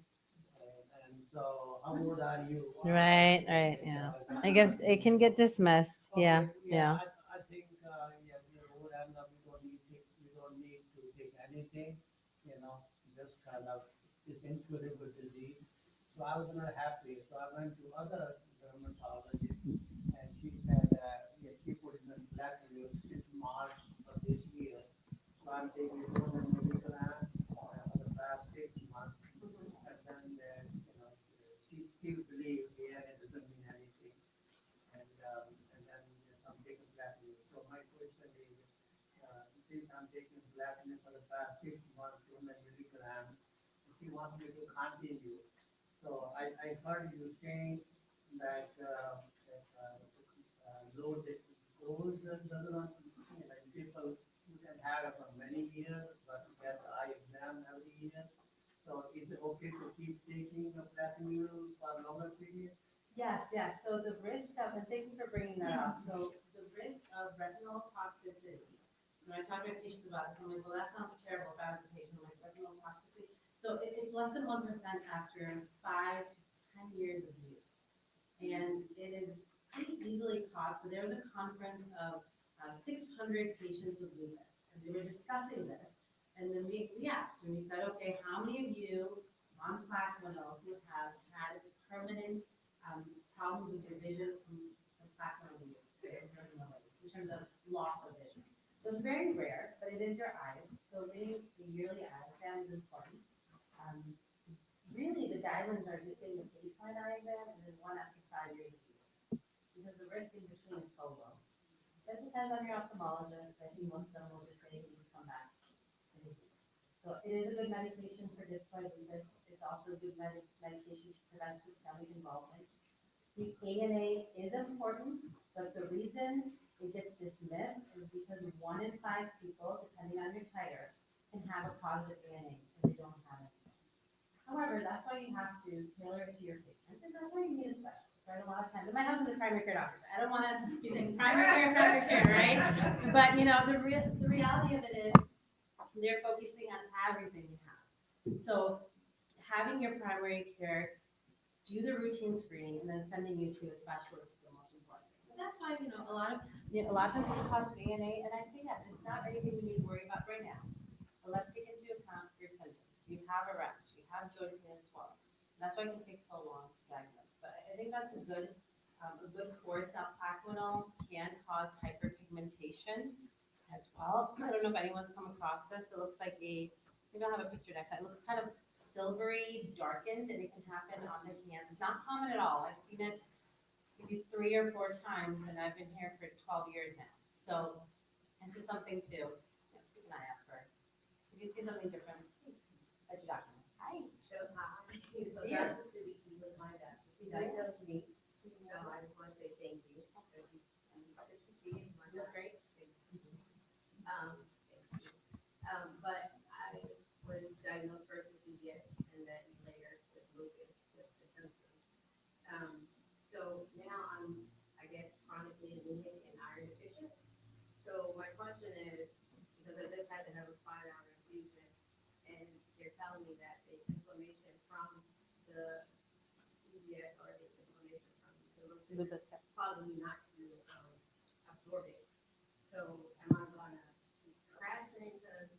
And so, how old are you? Right, right, yeah. I guess it can get dismissed. Yeah, yeah. I think, yeah, we're old enough. We don't need to take anything. Just kind of this incurable disease. So I was not happy. So I went to other dermatologists, and she said, yeah, she put it in black since March of this year. So I'm taking 200 milligrams for the past 6 months, and then taking platinum for the past 6 months, 200 milligrams. She wants me to continue. So I heard you saying that, low dose does not, like people who can have it for many years, but get the eye exam every year. So is it okay to keep taking the platinum for a longer period? Yes, yes. So the risk of, and thank you for bringing that up. So the risk of retinal toxicity. When I talk to my patients about this, I'm like, well, that sounds terrible. If I was a patient, I'm like, retinal toxicity. So it's less than 1% after 5 to 10 years of use. And it is pretty easily caught. So there was a conference of 600 patients with lupus, and they were discussing this. And then we asked, and we said, okay, how many of you on Plaquenil who have had permanent problems with your vision from Plaquenil use in terms of loss of vision? So it's very rare, but it is your eyes. So getting the yearly eye exam is important. Really, the guidelines are just getting the baseline eye exam and then one after 5 years of use, because the risk in between is so low. It depends on your ophthalmologist. I think most of them will just say, please come back. So it is a good medication for discoid lupus. It's also a good medication to prevent systemic involvement. The ANA is important, but the reason it gets dismissed is because 1 in 5 people, depending on your titer, can have a positive ANA and they don't have it. However, that's why you have to tailor it to your patient, and that's why you need a specialist, right? A lot of times, and my husband's a primary care doctor, so I don't want to be saying primary care, right? But, you know, the reality of it is they're focusing on everything you have. So having your primary care do the routine screening and then sending you to a specialist is the most important thing. But that's why, a lot of times it's positive ANA, and I say yes, it's not anything we need to worry about right now. But let's take into account your symptoms. Do you have a rash? Do you have joint pain and swelling? And that's why it can take so long to diagnose. But I think that's a good course. Now, Plaquenil can cause hyperpigmentation as well. I don't know if anyone's come across this. It looks like maybe I'll have a picture next time. It looks kind of silvery, darkened, and it can happen on the hands. Not common at all. I've seen it maybe 3 or 4 times, and I've been here for 12 years now. So this is something to keep an eye out for. If you see something different, let your doctor know. Hi. So, so See ya. Dr. Siddiqui was my doctor. She diagnosed me, so I just want to say thank you. Good to see you. You look great. Um, but I was diagnosed first with EDS and then later with lupus with the symptoms. So now I'm, I guess, chronically anemic and iron deficient. So my question is, because I just had to have a 5-hour infusion, and they're telling me that the inflammation from the EDS or the inflammation from the lupus causing me not to absorb it. So am I gonna keep crashing because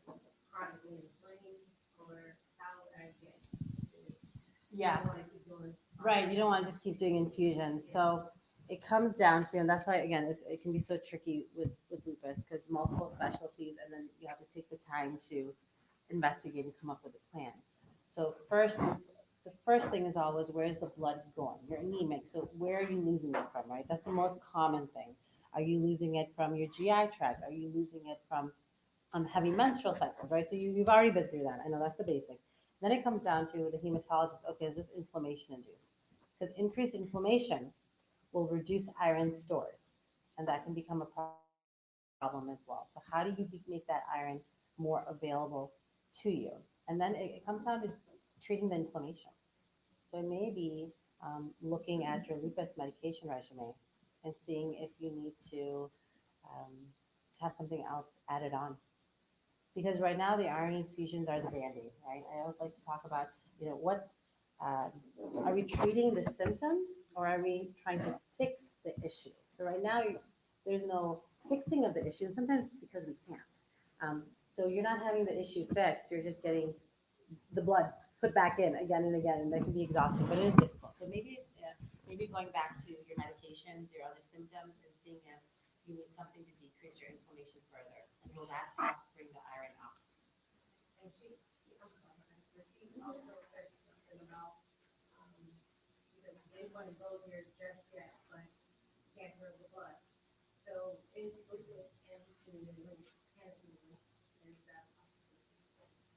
I'm chronically inflamed, or how I get this? Yeah. I wanna keep doing. Right, you don't want to just keep doing infusions. So it comes down to, and that's why, again, it can be so tricky with lupus, because multiple specialties, and then you have to take the time to investigate and come up with a plan. So the first thing is always, where's the blood going? You're anemic, so where are you losing it from, right? That's the most common thing. Are you losing it from your GI tract? Are you losing it from heavy menstrual cycles, right? So you've already been through that. I know that's the basic. Then it comes down to the hematologist. Okay, is this inflammation induced? Because increased inflammation will reduce iron stores, and that can become a problem as well. So how do you make that iron more available to you? And then it comes down to treating the inflammation. So it may be looking at your lupus medication regimen and seeing if you need to have something else added on. Because right now the iron infusions are the Band-Aid, right? I always like to talk about, are we treating the symptom or are we trying to fix the issue? So right now there's no fixing of the issue, and sometimes it's because we can't. So you're not having the issue fixed, you're just getting the blood put back in again and again, and that can be exhausting, but it is difficult. So maybe going back to your medications, your other symptoms, and seeing if you need something to decrease your inflammation further, and will that help bring the iron up? And she, I'm sorry, she also said something about, because they want to go there just yet, but cancer of the blood. So is lupus and cancer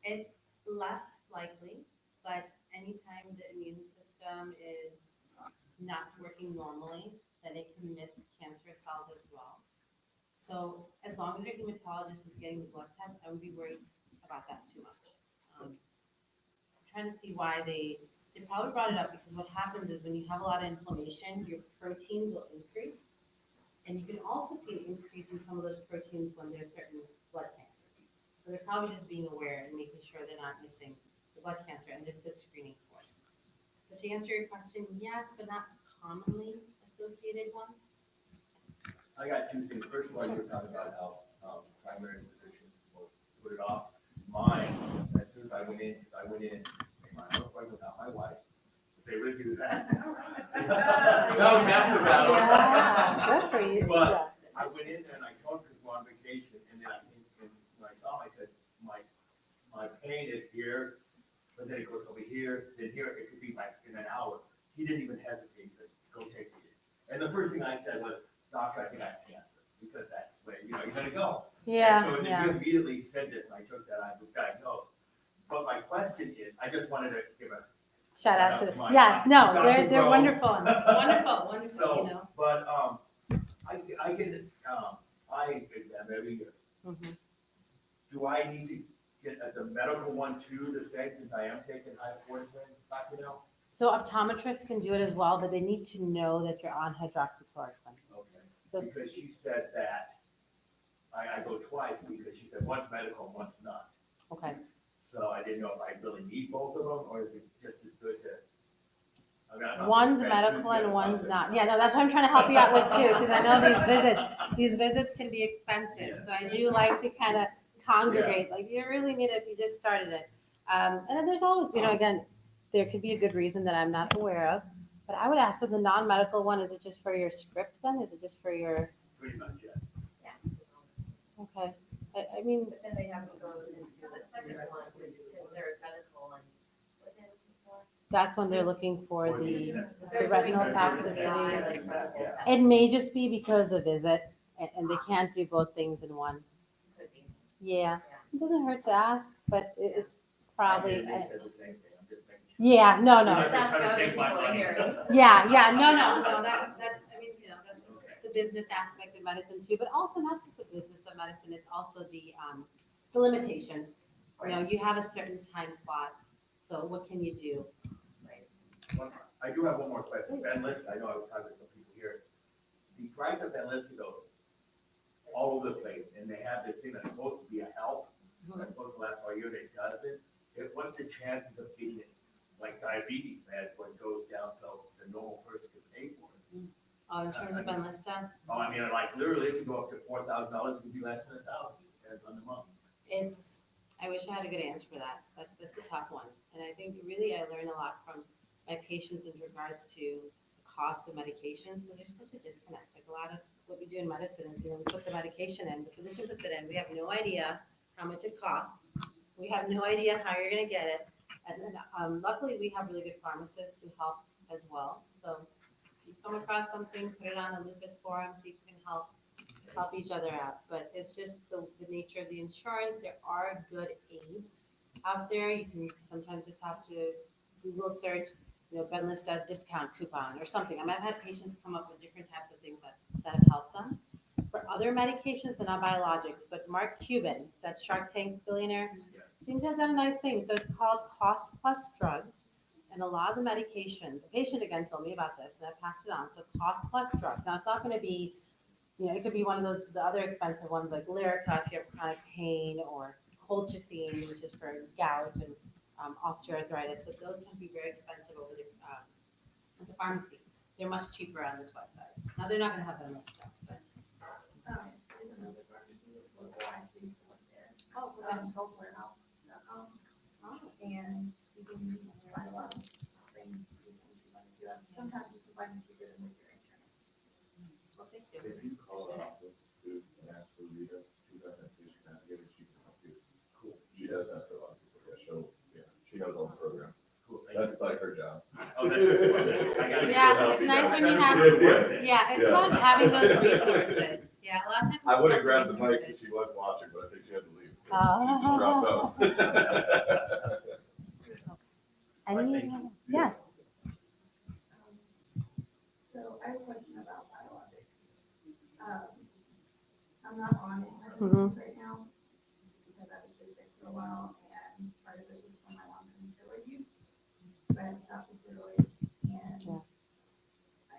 It's less likely, but anytime the immune system is not working normally, then it can miss cancer cells as well. So as long as your hematologist is getting the blood test, I would be worried about that too much. I'm trying to see why they probably brought it up because what happens is when you have a lot of inflammation, your proteins will increase. And you can also see an increase in some of those proteins when there's certain blood cancers. So they're probably just being aware and making sure they're not missing the blood cancer and there's good screening for it. So to answer your question, yes, but not commonly associated one. I got two things. First of all, you were talking about how primary physicians will put it off. Mine, as soon as I went in, in my own appointment without my wife. They really do that. That was half the battle. Yeah, good for you. But I went in there and I told her to go on vacation, and then when I saw him, I said, my pain is here, but then it goes over here, then here, it could be like in an hour. He didn't even hesitate. He said, go take it. And the first thing I said was, doctor, I think I have cancer, because that's where, you're gonna go. Yeah, And so then yeah. he immediately said this, and I took that, I was diagnosed. But my question is, I just wanted to give a, Shout out to, my- yes, no, Dr. they're Bro. wonderful, wonderful, so, you know. but, I get, eye exam every year. Mhm. Do I need to get the medical one too, the same, since I am taking hydrocortisone, you know? So optometrists can do it as well, but they need to know that you're on hydroxychloroquine. Okay. So, Because she said that, I go twice, because she said one's medical and one's not. okay. So I didn't know if I really need both of them, or is it just as good to? I mean, I'm not One's very medical and enthusiastic one's about not. Yeah, no, that's what I'm trying to help you out with too, because I know these visits can be expensive. Yeah. So I do like to kind of congregate, like you really need it if you just started it. And then there's always, again, there could be a good reason that I'm not aware of. But I would ask, so the non-medical one, is it just for your script then? Is it just for your, Pretty much, yeah. okay. I mean, But then they have to go into the second one, which is considered medical and what they're looking for. that's when they're looking for the retinal toxicity. Yeah. It may just be because the visit, and they can't do both things in one. Could be. Yeah, it doesn't hurt to ask, but it's probably, They said the same thing, I'm just making sure. yeah, no, I'm no. not trying to take my money. Yeah, no, that's, I mean, that's just the business aspect of medicine too, but also not just the business of medicine, it's also the limitations. You have a certain time slot, so what can you do? I do have one more question. Please. Benlysta, I know I was talking to some people here. The price of Benlysta goes all over the place, and they have this thing that's supposed to be a help, that's supposed to last all year, they doesn't. What's the chances of getting it, like diabetes, man, when it goes down so the normal person can pay for it? In terms of Benlysta, Oh, I mean, like literally, it could go up to $4,000, it could be less than $1,000, depends on the month. I wish I had a good answer for that. That's a tough one. And I think really I learn a lot from my patients in regards to the cost of medications, because there's such a disconnect. Like a lot of what we do in medicine is, we put the medication in, the physician puts it in, we have no idea how much it costs. We have no idea how you're gonna get it. And then luckily we have really good pharmacists who help as well. So if you come across something, put it on a Lupus forum, see if you can help each other out. But it's just the nature of the insurance. There are good aids out there. You can sometimes just have to Google search, Benlysta discount coupon or something. I mean, I've had patients come up with different types of things that have helped them. For other medications, they're not biologics, but Mark Cuban, that Shark Tank billionaire, seems to have done a nice thing. So it's called Cost Plus Drugs. And a lot of the medications, a patient again told me about this, and I passed it on. So Cost Plus Drugs. Now, it's not going to be, it could be one of the other expensive ones like Lyrica if you have chronic pain, or colchicine, which is for gout and osteoarthritis, but those tend to be very expensive over the pharmacy. They're much cheaper on this website. Now, they're not going to have Benlysta stuff, but. There's another pharmacy, local, I actually used to work there. Oh, Healthwarehouse.com. And you can find a lot of things. Sometimes you can find them cheaper than with your insurance. well, thank you. If you call the office to ask for Rita, she's not gonna see, she's not gonna she can help you. Cool. She does that for a lot of people, she knows all the program. Cool, thank you. That's like her job. Oh, that's good. I gotta- Yeah, it's nice when you have, yeah, it's Yeah. about having those resources. Yeah, a lot of times. I it's would about have the grabbed the mic resources. if she was watching, but I think she had to leave. So Oh. she just dropped out.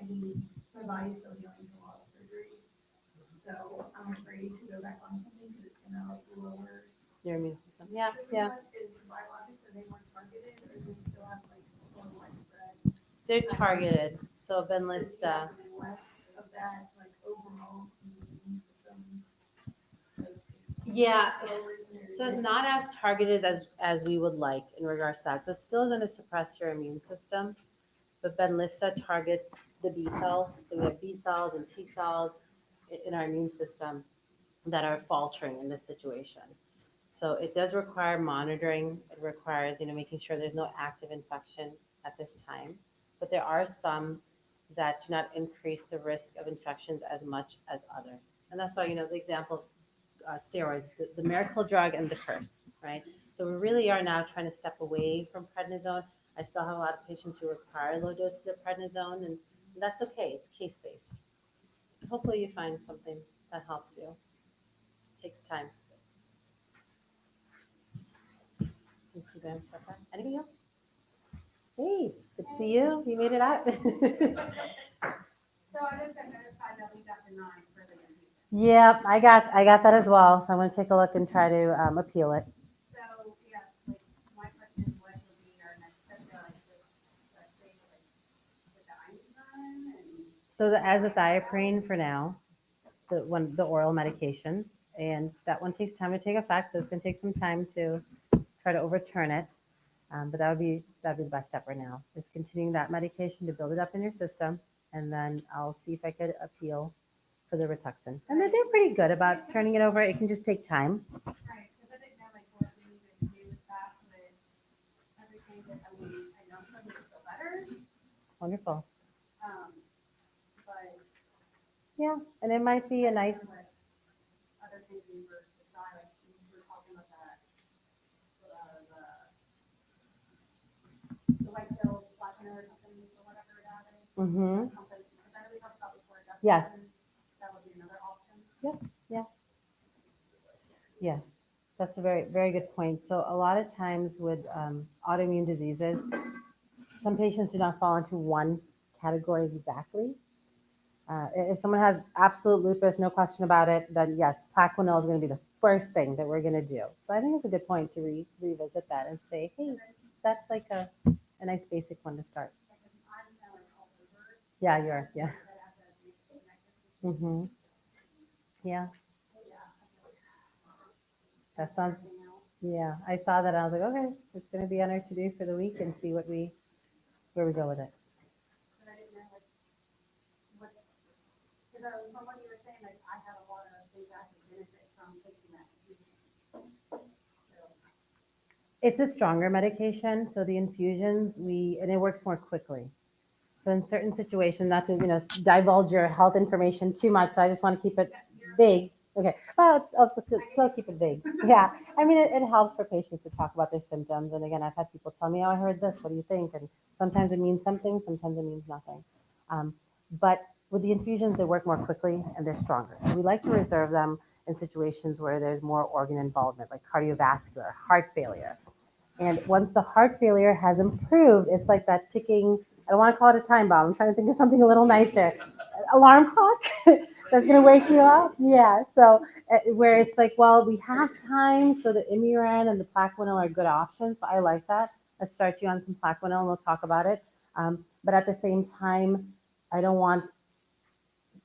my body's still healing from a lot of surgery. So I'm afraid to go back on something because it's gonna like lower. Your immune system. Yeah, Is yeah. the biologics, are they more targeted or do we still have like more widespread? They're targeted. So Benlysta. And less of that like overall immune system. Yeah. So it's not as targeted as we would like in regards to that. So it's still going to suppress your immune system, but Benlysta targets the B cells. So we have B cells and T cells in our immune system that are faltering in this situation. So it does require monitoring. It requires, making sure there's no active infection at this time. But there are some that do not increase the risk of infections as much as others. And that's why, the example steroids, the miracle drug and the curse, right? So we really are now trying to step away from prednisone. I still have a lot of patients who require low doses of prednisone, and that's okay. It's case-based. Hopefully you find something that helps you. It takes time. And Suzanne, step back. Anything else? Hey, good to see you. You made it out. So I just got notified that we got denied for the infusion. Yep, I got that as well. So I'm going to take a look and try to appeal it. So, yeah, like, my question is what would be our next step, like, let's say, like, with the iodine and. So the azathioprine for now, the oral medications, and that one takes time to take effect. So it's going to take some time to try to overturn it. But that'd be the best step right now, is continuing that medication to build it up in your system, and then I'll see if I could appeal for the Rituxan. And they're pretty good about turning it over. It can just take time. Right, because I didn't know, like, what we needed to do with that, with everything that, I mean, I know some people feel better, Wonderful. but. Yeah, and it might be a nice. Other things we were deciding, like, we were talking about that, the white pill, flattener, or something, or whatever that is. Mm-hmm. Something, because I know we talked about before, that's. Yes. That would be another option. Yeah, that's a very, very good point. So a lot of times with autoimmune diseases, some patients do not fall into one category exactly. If someone has absolute lupus, no question about it, then yes, Plaquenil is going to be the first thing that we're going to do. So I think it's a good point to revisit that and say, hey, that's like a nice basic one to start. Yeah, yeah. Mm-hmm. Yeah. That sounds, yeah, I saw that. I was like, okay, it's going to be on our to-do for the week and see where we go with it. But I didn't know, like, what, because from what you were saying, like, I have a lot of things I could benefit from taking that. It's a stronger medication, so the infusions, and it works more quickly. So in certain situations, not to, divulge your health information too much, so I just want to keep it vague. Okay, well, I'll still keep it vague. Yeah, I mean, it helps for patients to talk about their symptoms. And again, I've had people tell me, oh, I heard this, what do you think? And sometimes it means something, sometimes it means nothing. But with the infusions, they work more quickly and they're stronger. So we like to reserve them in situations where there's more organ involvement, like cardiovascular, heart failure. And once the heart failure has improved, it's like that ticking, I don't want to call it a time bomb. I'm trying to think of something a little nicer. Alarm clock that's going to wake you up. Yeah. So where it's like, well, we have time. So the Imuran and the Plaquenil are good options. So I like that. Let's start you on some Plaquenil and we'll talk about it. But at the same time, I don't want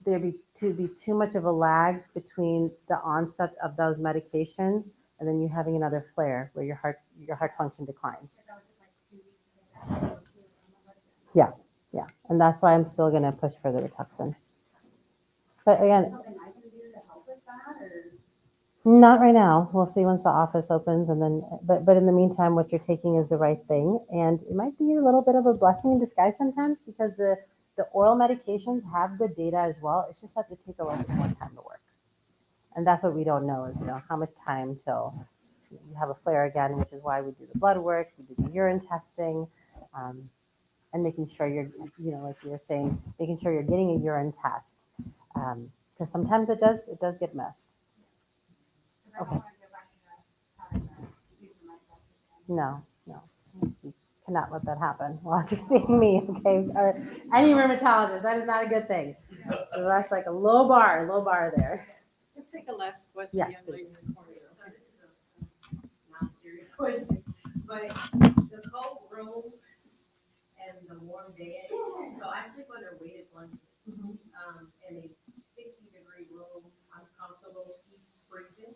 there to be too much of a lag between the onset of those medications and then you having another flare where your heart function declines. Yeah, and that's why I'm still going to push for the Rituxan. But again, Something I can do to help with that, or? not right now. We'll see once the office opens, and then. But in the meantime, what you're taking is the right thing, and it might be a little bit of a blessing in disguise sometimes because the oral medications have good data as well. It's just that they take a little bit more time to work, and that's what we don't know is how much time till you have a flare again, which is why we do the blood work, we do the urine testing, and making sure you're like you were saying, making sure you're getting a urine test. Because sometimes it does get missed. Okay. No. You cannot let that happen while you're seeing me, okay? Or any rheumatologist, that is not a good thing. So that's like a low bar there. Let's take a last question. Yes, young lady in the corner. Not a serious question, but the cold room and the warm bed, so I sleep under weighted blankets. In a 60-degree room, I'm comfortable, he's freezing.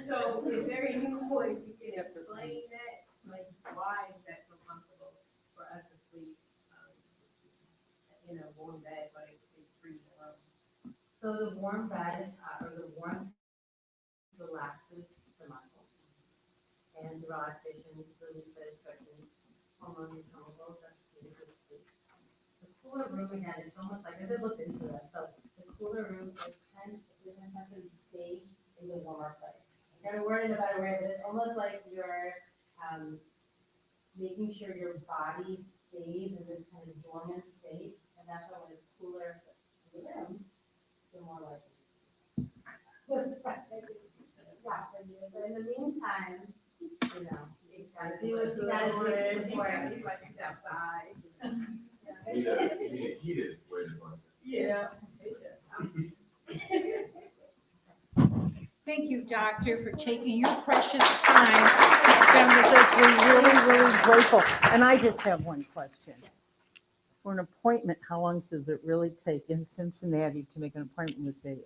So is there any way you can explain that, like, why is that so comfortable for us to sleep, in a warm bed, but it's freezing room? So the warm bed, or the warmth relaxes the muscles. And the relaxation releases certain hormones and chemicals that lead to sleep. The cooler room, again, it's almost like, I did look into this, so the cooler room, it tends to stay in the warmer place. Kind of word in a better way, but it's almost like you're making sure your body stays in this kind of dormant state, and that's why when it's cooler in the room, the more likely. Yeah, but in the meantime, you know, you gotta do what you gotta do before everybody's outside. You need a heated weighted blanket. Yeah. Thank you, doctor, for taking your precious time to spend with us. We're really, really grateful. And I just have one question. For an appointment, how long does it really take in Cincinnati to make an appointment with a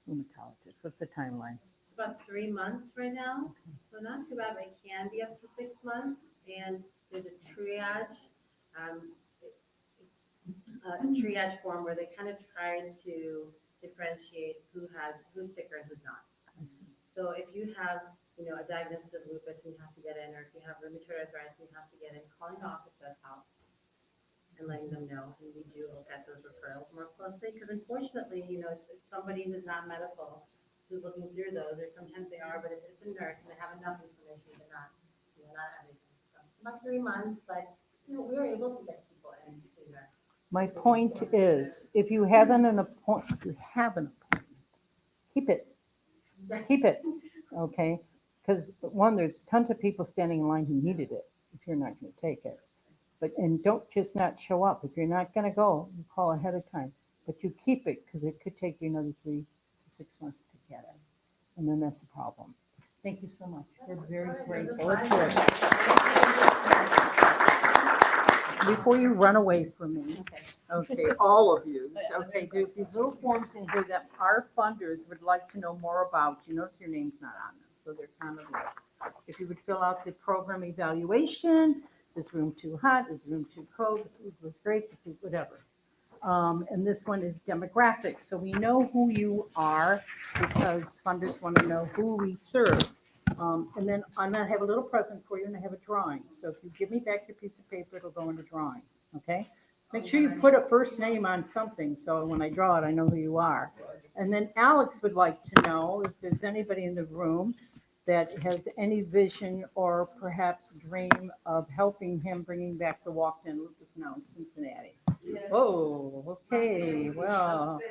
rheumatologist? What's the timeline? It's about 3 months right now, so not too bad, but it can be up to 6 months. And there's a triage form where they kind of try to differentiate who's sicker and who's not. So if you have, a diagnosis of lupus and you have to get in, or if you have rheumatoid arthritis and you have to get in, calling the office does help and letting them know. And we do look at those referrals more closely because unfortunately, it's somebody who's not medical who's looking through those, or sometimes they are, but if it's a nurse and they have enough information, they're not everything. So about 3 months, but we were able to get people in sooner. My point is, if you have an appointment, keep it. Keep it, okay? Because one, there's tons of people standing in line who needed it if you're not going to take it. And don't just not show up. If you're not going to go, you call ahead of time. But you keep it because it could take you another 3 to 6 months to get it. And then that's the problem. Thank you so much. We're very grateful. Let's hear it. Before you run away from me, okay, all of you, okay, there's these little forms in here that our funders would like to know more about. You notice your name's not on them, so they're kind of like, if you would fill out the program evaluation, is room too hot, is room too cold, the food was great, the food, whatever. And this one is demographics, so we know who you are because funders want to know who we serve. And then I'm going to have a little present for you and I have a drawing. So if you give me back your piece of paper, it'll go in the drawing, okay? Make sure you put a first name on something so when I draw it, I know who you are. And then Alex would like to know if there's anybody in the room that has any vision or perhaps dream of helping him bringing back the walked-in lupus now in Cincinnati. Oh, okay, well,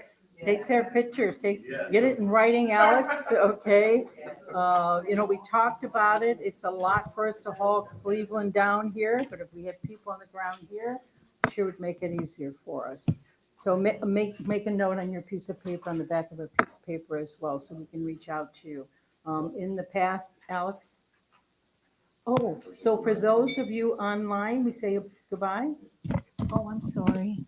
take their pictures, get it in writing, Alex, okay? We talked about it. It's a lot for us to haul Cleveland down here, but if we had people on the ground here, it sure would make it easier for us. So make a note on your piece of paper, on the back of a piece of paper as well, so we can reach out to you. In the past, Alex? Oh, so for those of you online, we say goodbye? Oh, I'm sorry.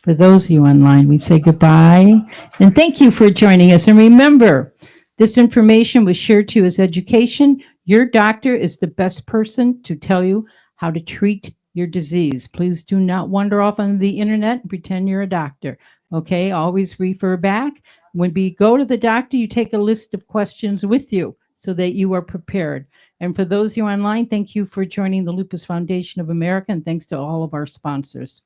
For those of you online, we say goodbye. And thank you for joining us. And remember, this information was shared to you as education. Your doctor is the best person to tell you how to treat your disease. Please do not wander off on the internet and pretend you're a doctor. Okay, always refer back. When we go to the doctor, you take a list of questions with you so that you are prepared. And for those of you online, thank you for joining the Lupus Foundation of America, and thanks to all of our sponsors.